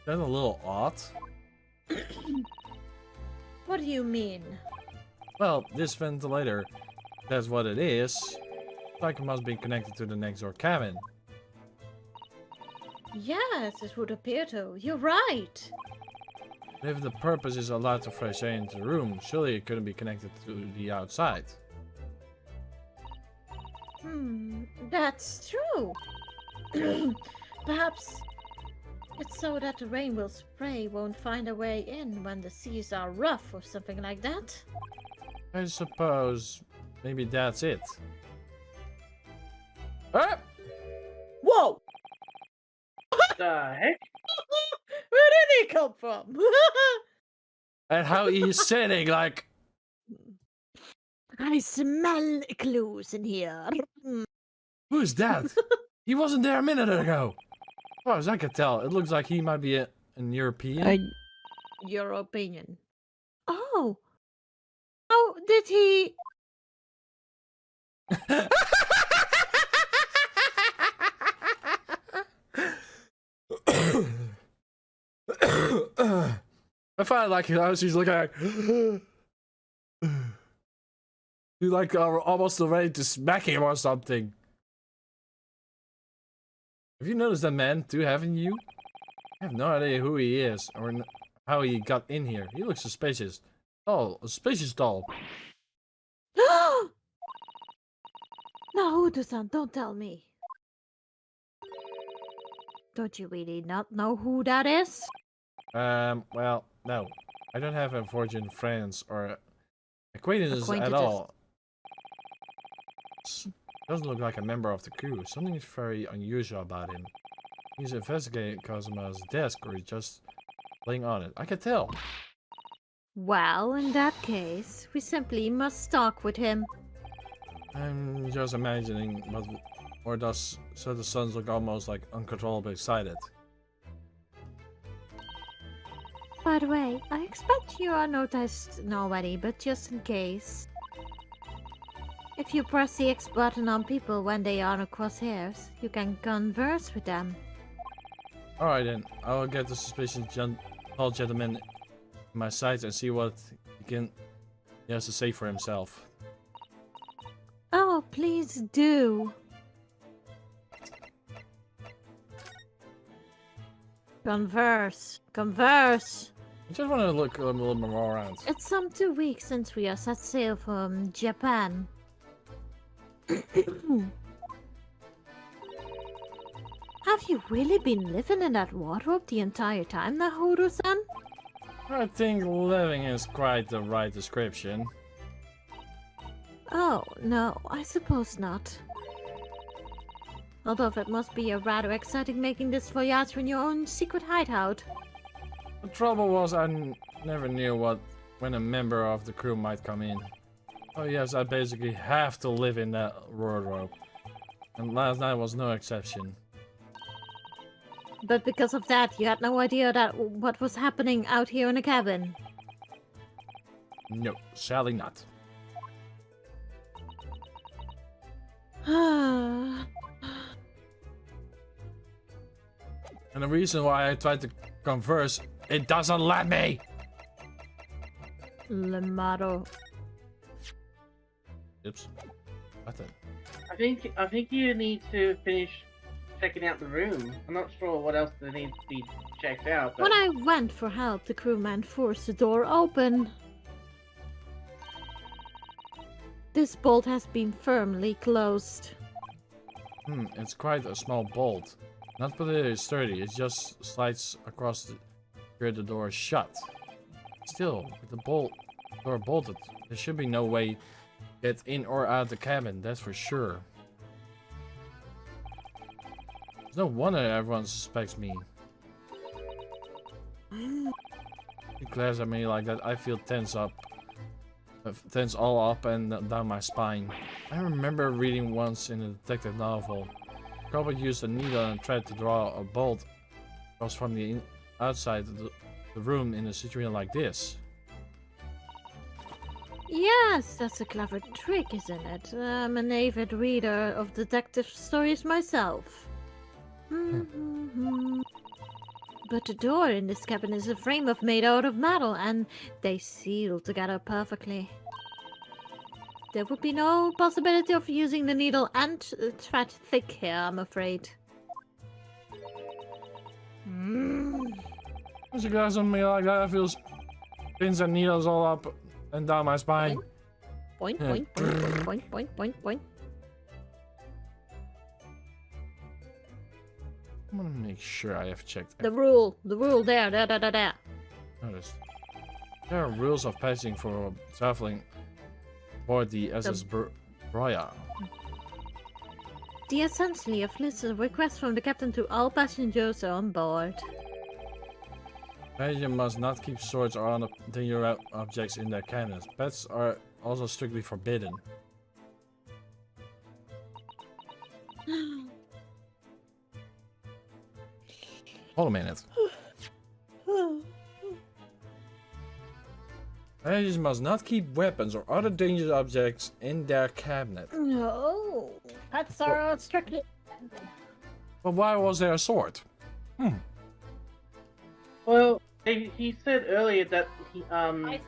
That's a little odd. What do you mean? Well, this ventilator, that's what it is. Like it must be connected to the next door cabin. Yes, it would appear to. You're right. If the purpose is allowed to fresh air into the room, surely it couldn't be connected to the outside. That's true. Perhaps it's so that the rain will spray won't find a way in when the seas are rough or something like that. I suppose maybe that's it. Ah! Whoa! The heck? Where did he come from? And how he's sitting like... I smell clues in here. Who's that? He wasn't there a minute ago. far as I can tell, it looks like he might be an European. Your opinion. Oh. How did he... I find like how she's looking like you like almost ready to smack him or something. Have you noticed that man too, haven't you? I have no idea who he is or how he got in here. He looks suspicious. Oh, a suspicious doll. No, Hudo-san, don't tell me. Don't you really not know who that is? Well, no. I don't have unfortunate friends or acquaintances at all. Doesn't look like a member of the crew. Something is very unusual about him. He's investigating Kazuma's desk or he's just playing on it. I can tell. Well, in that case, we simply must talk with him. I'm just imagining, but or does so the sons look almost like uncontrollably excited? By the way, I expect you are noticed already, but just in case. If you press the X button on people when they are on crosshairs, you can converse with them. Alright then, I will get the suspicious tall gentleman in my sights and see what he has to say for himself. Oh, please do. Converse. Converse. I just want to look a little bit more around. It's some 2 weeks since we are set sail from Japan. Have you really been living in that wardrobe the entire time, Nahoru-san? I think living is quite the right description. Oh, no, I suppose not. Although it must be a rather exciting making this voyage in your own secret hideout. The trouble was I never knew when a member of the crew might come in. Oh yes, I basically have to live in that wardrobe. And last night was no exception. But because of that, you had no idea that what was happening out here in the cabin? No, sadly not. And And the reason why I tried to converse, it doesn't let me! Lemaro. Oops. What the? I think you need to finish checking out the room. I'm not sure what else there needs to be checked out. But... When I went for help, the crewman forced the door open. This bolt has been firmly closed. It's quite a small bolt. Not particularly sturdy, it just slides across where the door is shut. Still, with the door bolted, there should be no way to get in or out the cabin, that's for sure. It's no wonder everyone suspects me. He glares at me like that, I feel tense all up and down my spine. I remember reading once in a detective novel. Robert used a needle and thread to draw a bolt across from the outside of the room in a situation like this. Yes, that's a clever trick, isn't it? I'm an avid reader of detective stories myself. But the door in this cabin is a frame made out of metal, and they seal together perfectly. There would be no possibility of using the needle and thread thick here, I'm afraid. As you glares at me like that, I feel pins and needles all up and down my spine. Point, Yeah. point, point, point, point, point, point, point. I'm gonna make sure I have checked. The rule, there. Notice. There are rules of passing for traveling aboard the SS Broya. The essentially of lists a request from the captain to all passengers on board. Passengers must not keep swords or other dangerous objects in their cannons. Pets are also strictly forbidden. Hold a minute. Players must not keep weapons or other dangerous objects in their cabinet. No, pets are strictly. But why was there a sword? Well, he said earlier that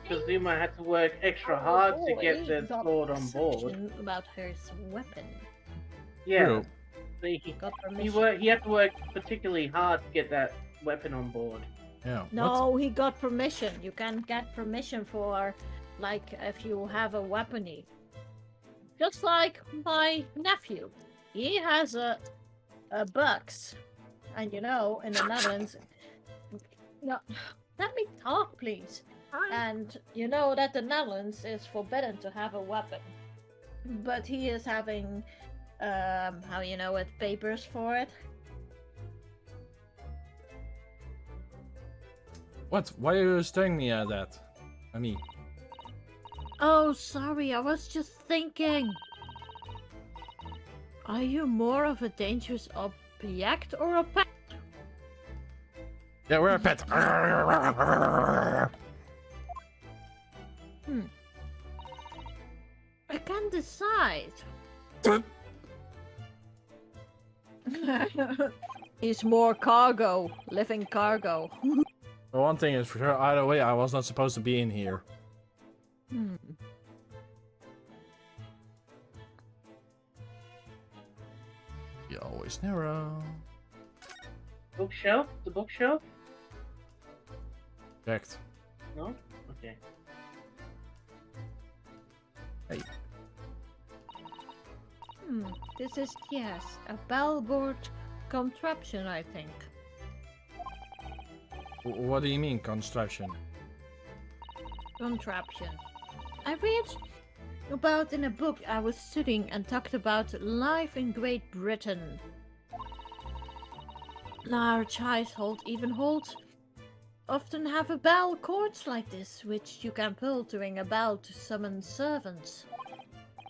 Kazuma had to work extra hard to get the sword on board. About his weapon. Yeah. True. He Got permission. he had to work particularly hard to get that weapon on board. Yeah. No, he got permission. You can get permission for, like, if you have a weapony. Just like my nephew. He has a bucks. And you know, in the Netherlands... No, let me talk, please. And you know that the Netherlands is forbidden to have a weapon. But he is having, how you know it, papers for it. What? Why are you staring me at that? I mean, Oh, sorry, I was just thinking. Are you more of a dangerous object or a pet? yeah, we're a pet. I can't decide. He's more cargo, living cargo. But one thing is for sure, either way, I was not supposed to be in here. You always narrow. Bookshelf? The bookshelf? Checked. No? Okay. Hey. This is, yes, a bellboard contraption, I think. What do you mean, construction? Contraption. I read about in a book I was studying and talked about life in Great Britain. Large household even holds often have a bell cords like this, which you can pull to ring a bell to summon servants.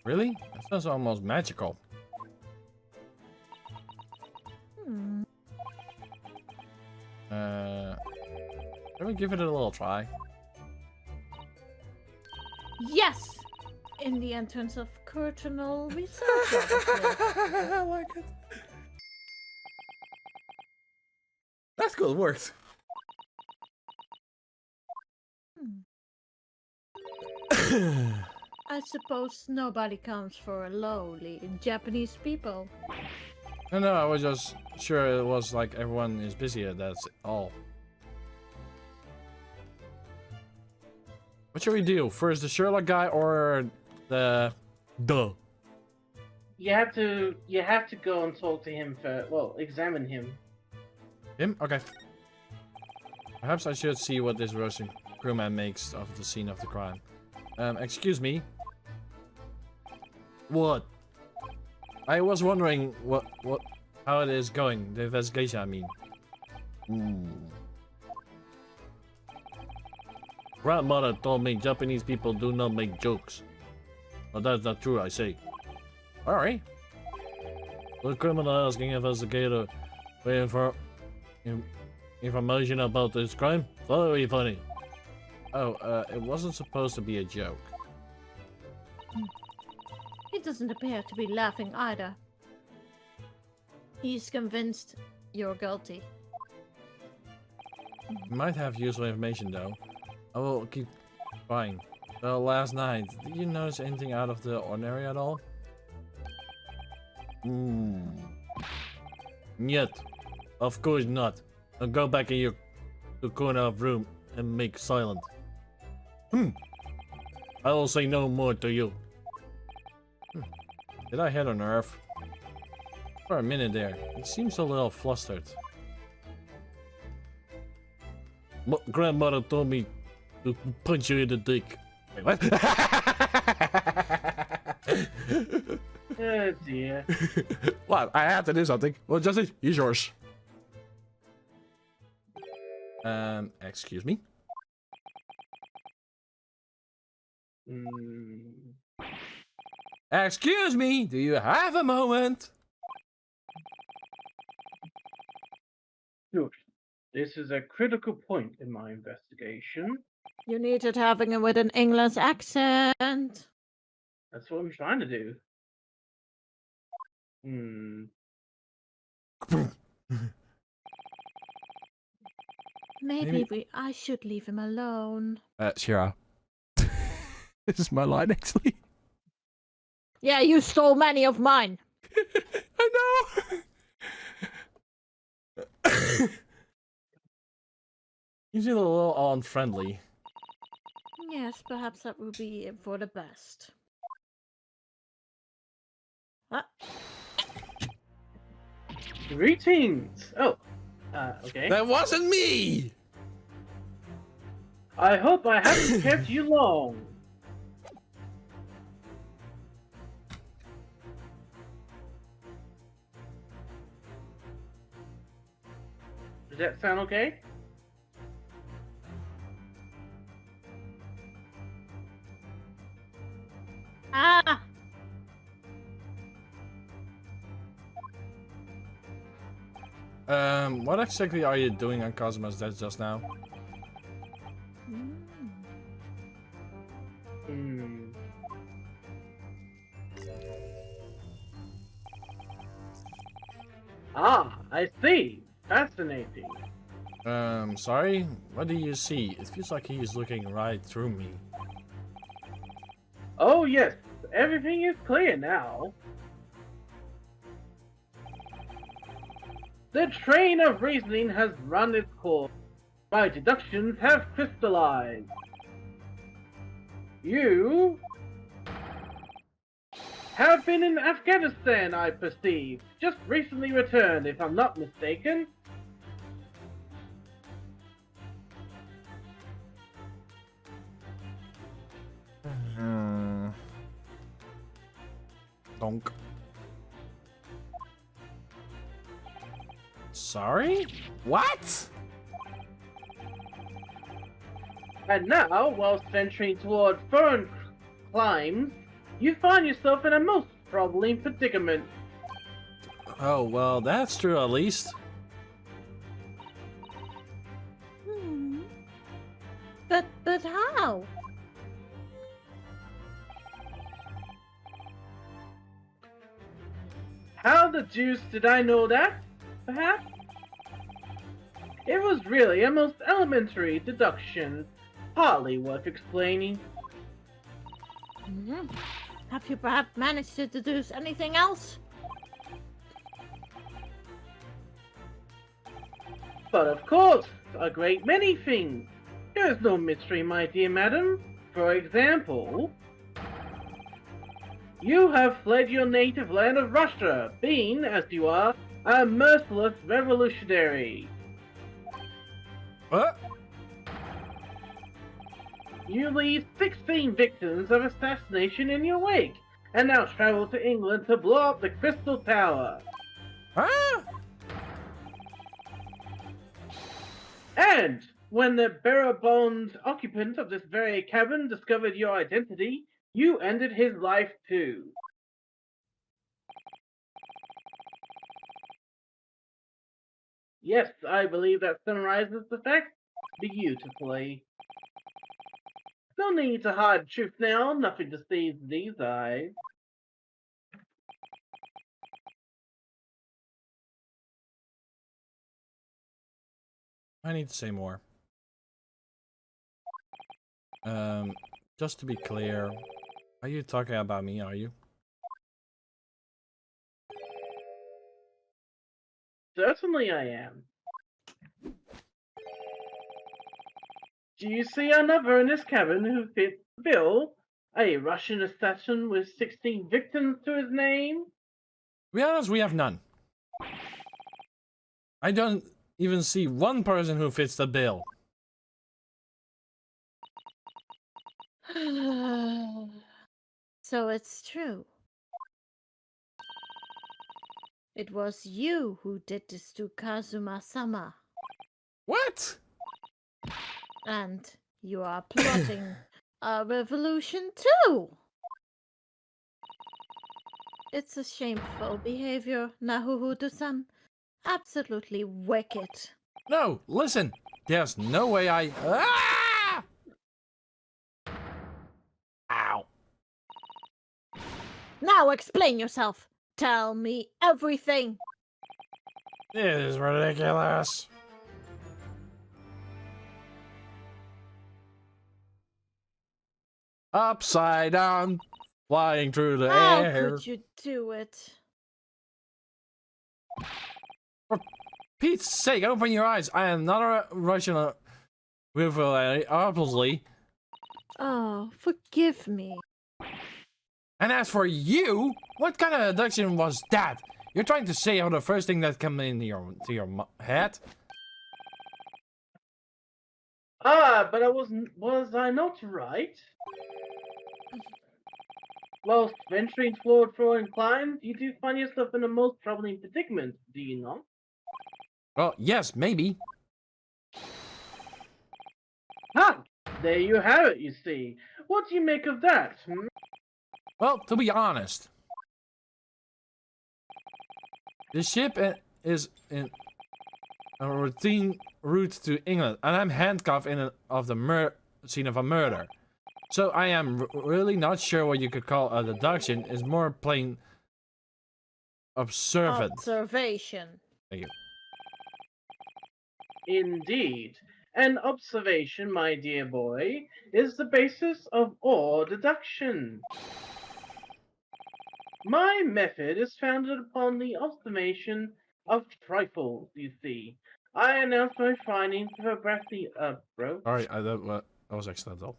Really? That sounds almost magical. Let me give it a little try. Yes! In the entrance of Curtinal Research Laboratory. I like it. That's cool, it worked. I suppose nobody comes for lowly Japanese people. No, I was just sure it was like everyone is busy, that's all. What should we do? First the Sherlock guy or the... You have to go and talk to him first. Well, examine him. Him? Okay. Perhaps I should see what this roasting crewman makes of the scene of the crime. Excuse me. What? I was wondering how it is going, the investigation, I mean. Grandmother told me Japanese people do not make jokes. But that's not true, I say. Alright. The criminal asking investigator waiting for information about this crime? Very funny. Oh, it wasn't supposed to be a joke. He doesn't appear to be laughing either. He's convinced you're guilty. Might have useful information though. I will keep trying. So last night, did you notice anything out of the ordinary at all? Yet. Of course not. Now go back in your corner of room and make silent. I will say no more to you. Did I hit a nerve? For a minute there, he seems a little flustered. Grandmother told me to punch you in the dick. Wait, what? Oh dear. What? I had to do something. Well, Justin, he's yours. Excuse me? Excuse me, do you have a moment? Sure. This is a critical point in my investigation. You needed having it with an English accent. That's what I'm trying to do. Hmm. Maybe I should leave him alone. Shira. This is my line, actually. Yeah, you stole many of mine. I know. You seem a little unfriendly. Yes, perhaps that will be for the best. Ah. Greetings! Oh, okay. That wasn't me! I hope I haven't kept you long. Does that sound okay? Ah! What exactly are you doing on Cosmos desk just now? Hmm. Ah, I see. Fascinating. Sorry? What do you see? It feels like he is looking right through me. Oh yes, everything is clear now. The train of reasoning has run its course. My deductions have crystallized. You have been in Afghanistan, I perceive. Just recently returned, if I'm not mistaken. Donk. Sorry? What? And now, whilst venturing toward foreign climes, you find yourself in a most troubling predicament. Oh, well, that's true at least. But how? How the deuce did I know that? Perhaps? It was really a most elementary deduction, hardly worth explaining. Have you perhaps managed to deduce anything else? But of course, a great many things. There is no mystery, my dear madam. For example, you have fled your native land of Russia, being, as you are, a merciless revolutionary. What? You leave 16 victims of assassination in your wake, and now travel to England to blow up the Crystal Tower. Huh? And when the bare-bones occupant of this very cabin discovered your identity, you ended his life too. Yes, I believe that summarizes the facts beautifully. No need to hide truth now, nothing deceives these eyes. I need to say more. Just to be clear, are you talking about me, are you? Certainly I am. Do you see another in this cabin who fits the bill? A Russian assassin with 16 victims to his name? To be honest, we have none. I don't even see one person who fits the bill. So it's true. It was you who did this to Kazuma-sama. What? And you are plotting a revolution too! It's a shameful behavior, Nahuhudu-san. Absolutely wicked. No, listen. There's no way I... Ah! Ow. Now explain yourself. Tell me everything. This is ridiculous. Upside down, flying through the How air. could you do it? For Pete's sake, open your eyes. I am not a Russian obviously. Oh, forgive me. And as for you, what kind of abduction was that? You're trying to say how the first thing that came into your head? Ah, but was I not right? Whilst venturing toward foreign climes, you do find yourself in a most troubling predicament, do you not? Well, yes, maybe. Ha! There you have it, you see. What do you make of that? Well, to be honest, the ship is in a routine route to England, and I'm handcuffed in the scene of a murder. So I am really not sure what you could call a deduction. It's more plain observant. Observation. Thank you. Indeed. An observation, my dear boy, is the basis of all deduction. My method is founded upon the observation of trifles, you see. I announce my findings with a breathy, bro. Sorry, that was accidental.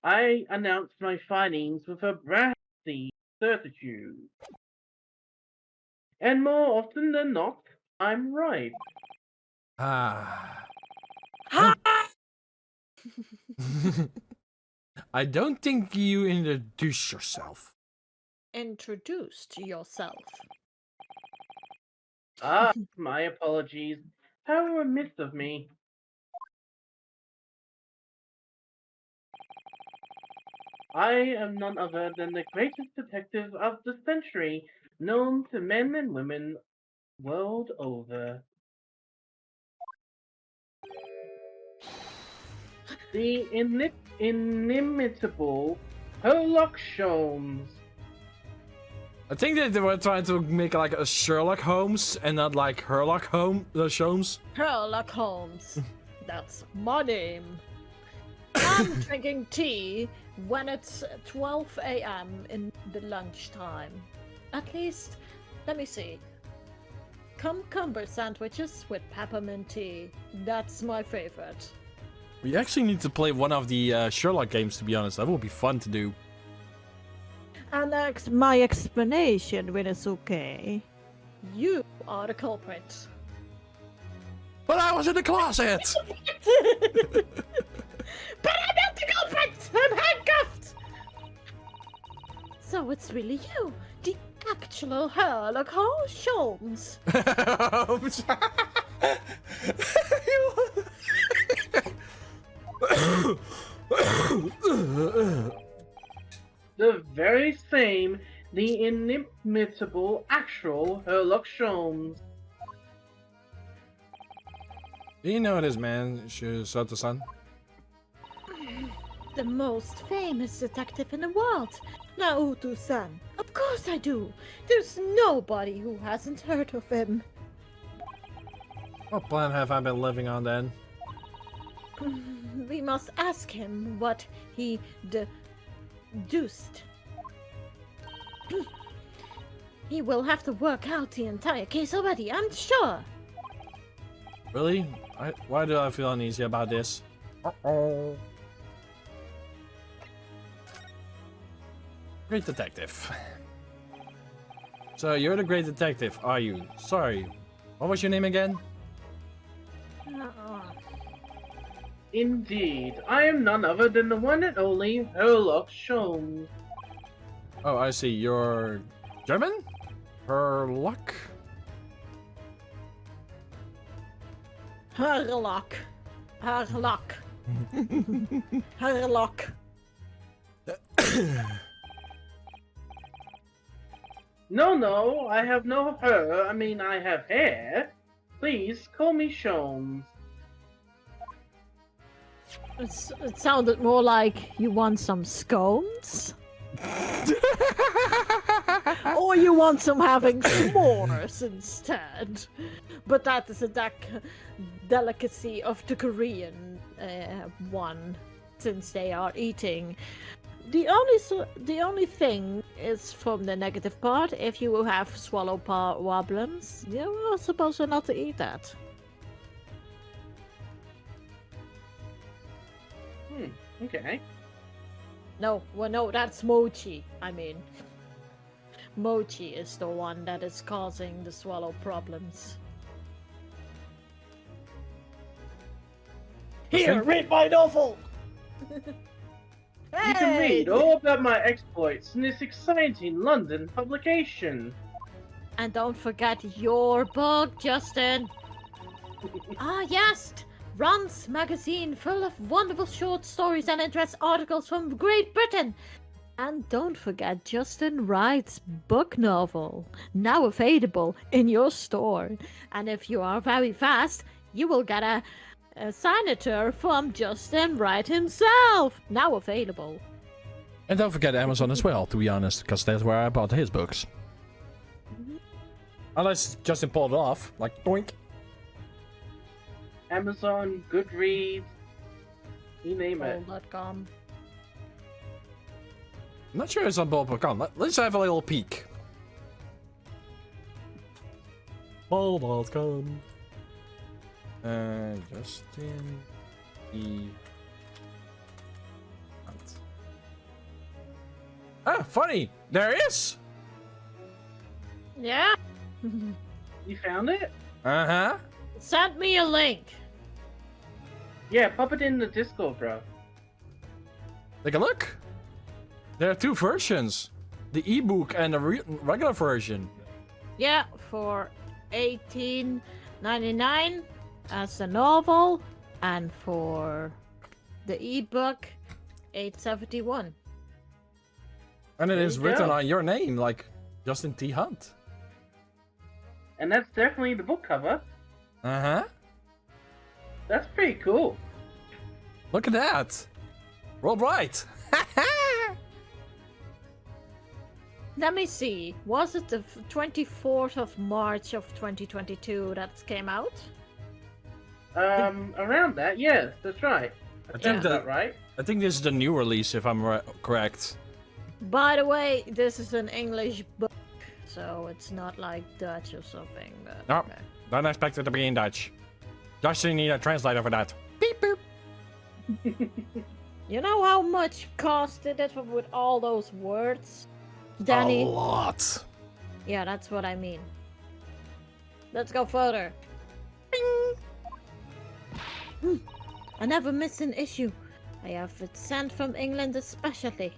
I announce my findings with a breathy certitude. And more often than not, I'm right. Ah. I don't think you introduced yourself. Introduced yourself. Ah, my apologies. How remiss of me. I am none other than the greatest detective of the century, known to men and women world over. The inimitable Sherlock Holmes. I think that they were trying to make like a Sherlock Holmes and not like Sherlock Holmes. Sherlock Holmes. That's my name. I'm drinking tea when it's 12 a.m. in the lunchtime. At least, let me see. Cucumber sandwiches with peppermint tea. That's my favorite. We actually need to play one of the Sherlock games, to be honest. That would be fun to do. And my explanation when it's okay. You are the culprit. But I was in the closet! But I'm not the culprit! I'm handcuffed! So it's really you, the actual Sherlock Holmes. The very same, the inimitable actual Sherlock Holmes. You know this man, Soto-san. The most famous detective in the world, Naoto-san. Of course I do. There's nobody who hasn't heard of him. What plan have I been living on then? We must ask him what he deduced. He will have to work out the entire case already, I'm sure. Really? Why do I feel uneasy about this? Uh-oh. Great detective. So you're the great detective, are you? Sorry. What was your name again? Indeed, I am none other than the one and only Sherlock Holmes. Oh, I see. You're German? Sherlock? Sherlock. Sherlock. Sherlock. No, I have no hair. I mean, I have hair. Please call me Sholmes. It sounded more like you want some scones? Or you want some having s'mores instead? But that is a delicacy of the Korean one, since they are eating. The only thing is from the negative part. If you have swallow problems, you're supposed to not to eat that. Okay. No, well, no, that's mochi. I mean, mochi is the one that is causing the swallow problems. Here, read my novel! You can read all about my exploits in this exciting London publication. And don't forget your book, Justin. Ah, yes! Ron's magazine full of wonderful short stories and interest articles from Great Britain. And don't forget Justin Wright's book novel, now available in your store. And if you are very fast, you will get a signature from Justin Wright himself, now available. And don't forget Amazon as well, to be honest, because that's where I bought his books. Unless Justin pulled it off, like boink. Amazon, Goodreads, you name it. Bol.com. I'm not sure it's on Bol.com. Let's have a little peek. Bol.com. Justin E. Ah, funny! There it is! Yeah? You found it? Uh-huh. Send me a link. Yeah, pop it in the Discord, bro. Take a look. There are two versions. The ebook and the regular version. Yeah, for $18.99 as a novel, and for the ebook, $8.71. And it There is you written go. on your name, like Justin T. Hunt. And that's definitely the book cover. Uh-huh. That's pretty cool. Look at that. Roll right. Let me see. Was it the 24th of March of 2022 that came out? Around that, yes, that's right. I That's think about right. I think this is the new release, if I'm correct. By the way, this is an English book, so it's not like Dutch or something. But No, okay. don't expect it to be in Dutch. Justin need a translator for that. Beep boop. You know how much costed it with all those words, Danny? A lot. Yeah, that's what I mean. Let's go further. I never miss an issue. I have it sent from England especially.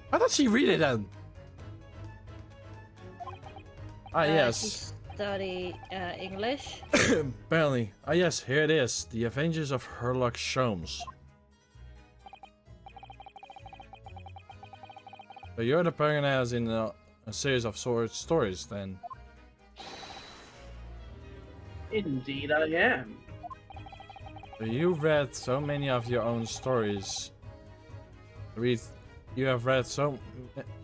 Why does she read it then? Ah, yes. She study English. Apparently. Ah, yes, here it is. The Avengers of Sherlock Holmes. So you're the protagonist in a series of short stories, then. Indeed, I am. So you've read so many of your own stories. You have read so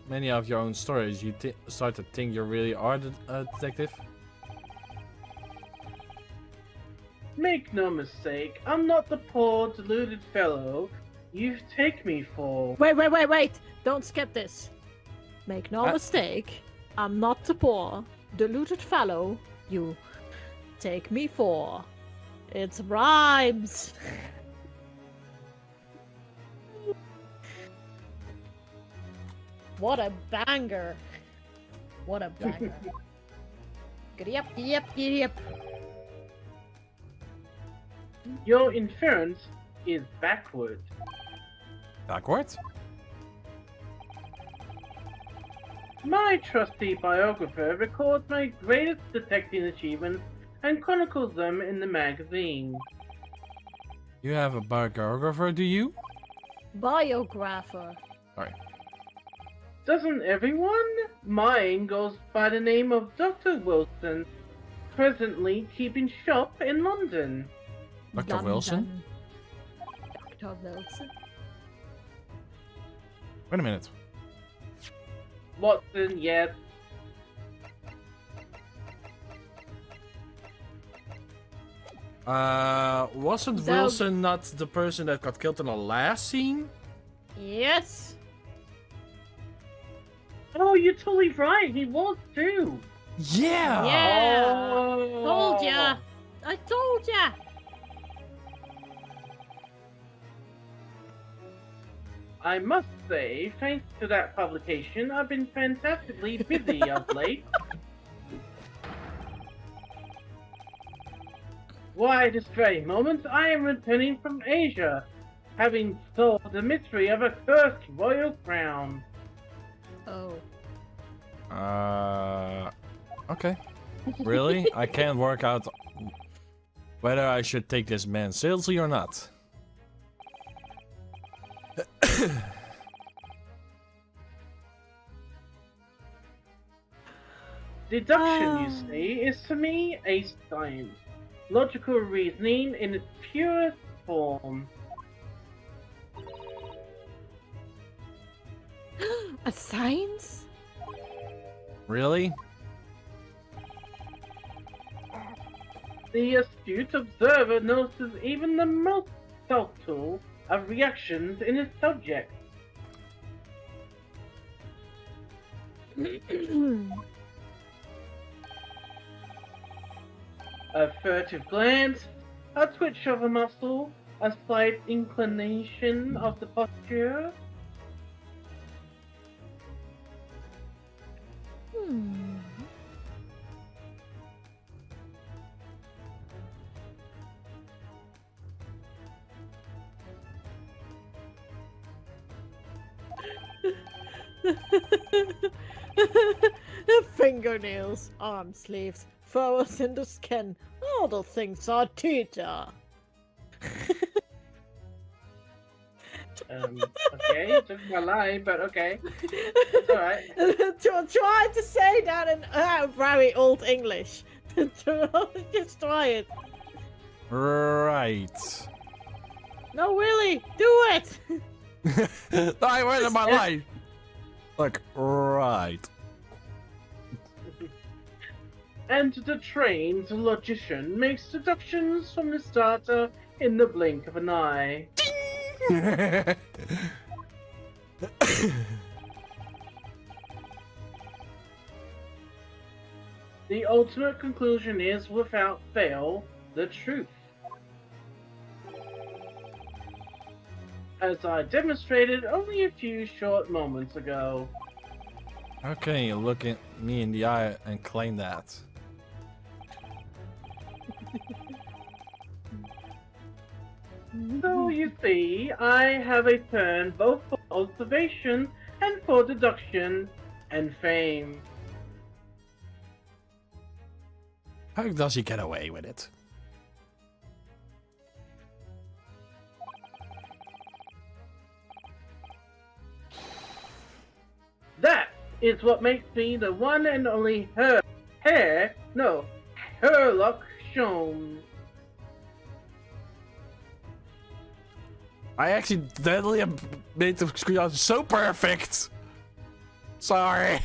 many of your own stories, you start to think you really are a detective? Make no mistake, I'm not the poor, deluded fellow you take me for. Wait! Don't skip this. Make no mistake. I'm not the poor, deluded fellow you take me for. It's rhymes. What a banger. What a banger. Giddy up, giddy up, giddy up. Your inference is backward. Backward? My trusty biographer records my greatest detecting achievements and chronicles them in the magazine. You have a biographer, do you? Biographer. Sorry. Doesn't everyone? Mine goes by the name of Dr. Wilson, presently keeping shop in London. Dr. Wilson? Dr. Wilson? Wait a minute. Watson, yes. Wasn't So- Wilson not the person that got killed in the last scene? Yes. Oh, you're totally right. He was too. Yeah! Yeah. Oh. Told ya. I told ya. I must say, thanks to that publication, I've been fantastically busy of late. Why, this very moment, I am returning from Asia, having solved the mystery of a cursed royal crown. Oh. Okay. Really? I can't work out whether I should take this man seriously or not. Deduction, you see, is to me a science. Logical reasoning in its purest form. A science? Really? The astute observer notices even the most subtle of reactions in his subject. A furtive glance, a twitch of a muscle, a slight inclination of the posture. Hmm. Fingernails, arm sleeves, furrows in the skin. All the things are teacher. Okay, took my line, but okay. It's alright. Try to say that in very old English. Just try it. Right. No, really, do it. I went in my life. Like, right. And the trained logician makes deductions from the starter in the blink of an eye. The ultimate conclusion is, without fail, the truth. As I demonstrated only a few short moments ago. Okay, look at me in the eye and claim that. So you see, I have a turn both for observation and for deduction and fame. How does he get away with it? That is what makes me the one and only Sherlock Holmes. I accidentally made the screen out so perfect. Sorry.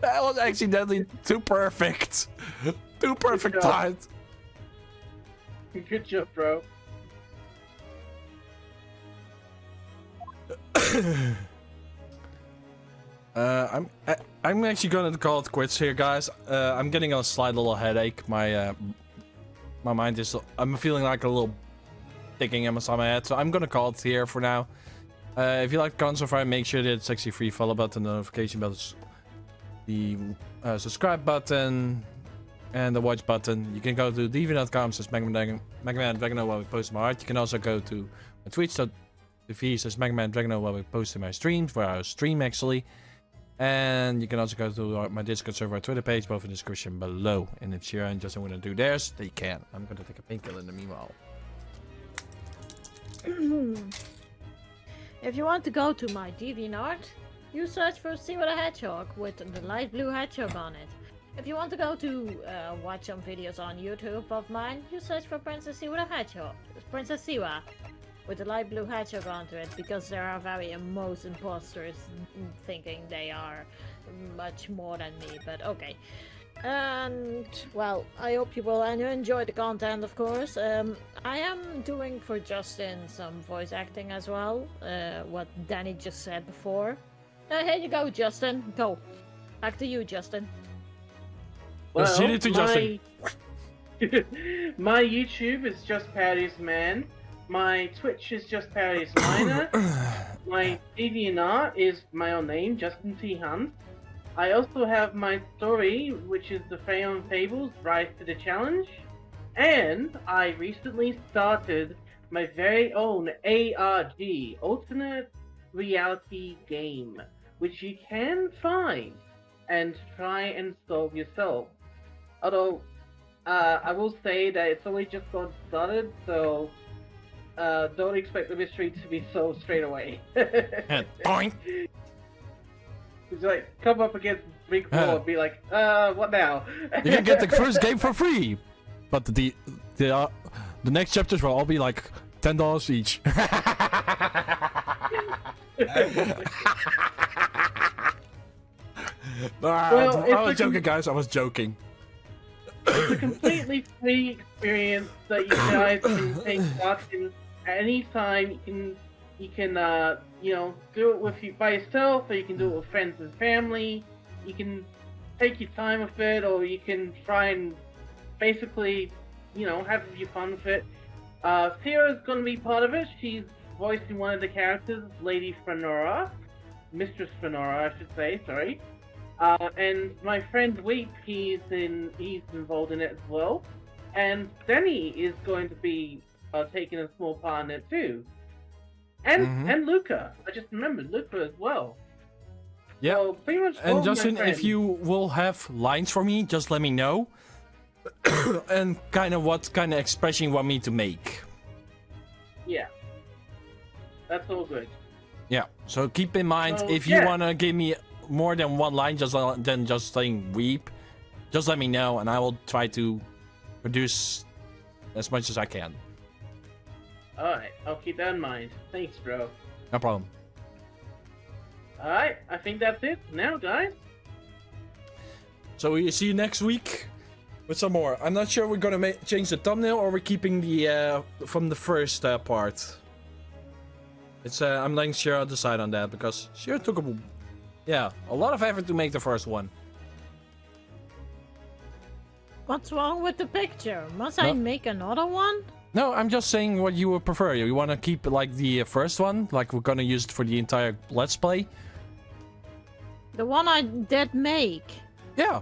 That was accidentally too perfect. Too perfect Good job. timed. Good job, bro. I'm actually gonna call it quits here, guys. I'm getting a slight little headache. My mind is. I'm feeling like a little ticking in my head, so I'm gonna call it here for now. If you like the content so far, make sure to hit the sexy free follow button, the notification bell, the subscribe button, and the watch button. You can go to dv.com/MegaDragonoid while we post my art. You can also go to my Twitch.tv/MegaDragonoid while we post my streams, where I stream actually. And you can also go to my Discord server, Twitter page, both in the description below. And if Sira and Justin want to do theirs, they can. I'm going to take a painkiller in the meanwhile. If you want to go to my DeviantArt, you search for Sira the Hedgehog with the light blue hedgehog on it. If you want to go to watch some videos on YouTube of mine, you search for Princess Sira the Hedgehog. Princess Sira with the light blue hedgehog onto it, because there are most imposters thinking they are much more than me, but okay. And, well, I hope you will enjoy the content, of course. I am doing for Justin some voice acting as well, what Danny just said before. Here you go, Justin. Go. Back to you, Justin. Well, Justin. My YouTube is Just Parodies Man. My Twitch is Just Parodies Minor. My DeviantArt is my own name, Justin T. Hunt. I also have my story, which is the Freyon Fables Rise to the Challenge. And I recently started my very own ARG, Alternate Reality Game, which you can find and try and solve yourself. Although, I will say that it's only just got started, so don't expect the mystery to be solved straight away. Boing. It's like, come up against Big Four and be like, what now? You can get the first game for free, but the next chapters will all be like $10 each. Well, I was joking, guys. I was joking. It's a completely free experience that you guys can take part in at any time. You can you know, do it by yourself, or you can do it with friends and family. You can take your time with it, or you can try and basically, you know, have your fun with it. Sierra's gonna be part of it. She's voicing one of the characters, Lady Fenora, Mistress Fenora, I should say. Sorry. And my friend Weep, he's involved in it as well. And Danny is going to be taking a small part in it too. And Luca. I just remembered Luca as well. Yeah. So pretty much all And of my Justin, friends. if you will have lines for me, just let me know. And kind of what kind of expression you want me to make. Yeah. That's all good. Yeah. So keep in mind, So, if you yeah. want to give me more than one line than just saying weep, just let me know and I will try to produce as much as I can. Alright, I'll keep that in mind. Thanks, bro. No problem. Alright, I think that's it now, guys. So we see you next week with some more. I'm not sure we're gonna change the thumbnail or we're keeping the from the first part. It's I'm letting Shira decide on that because Shira took a lot of effort to make the first one. What's wrong with the picture? Must I make another one? No, I'm just saying what you would prefer. You want to keep like the first one, like we're gonna use it for the entire Let's Play? The one I did make. Yeah.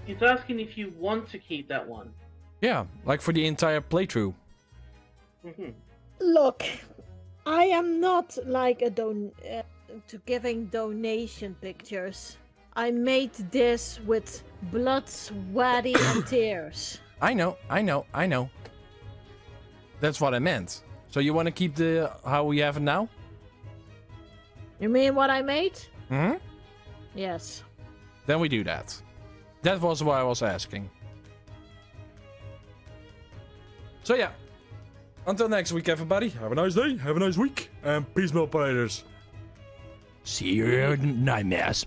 He's asking if you want to keep that one. Yeah, like for the entire playthrough. Look, I am not like a to giving donation pictures. I made this with blood, sweaty, and tears. I know. That's what I meant. So you want to keep the how we have it now? You mean what I made? Hmm? Yes. Then we do that. That was what I was asking. So yeah. Until next week, everybody. Have a nice day. Have a nice week. And peace, milk operators. See you in nightmares.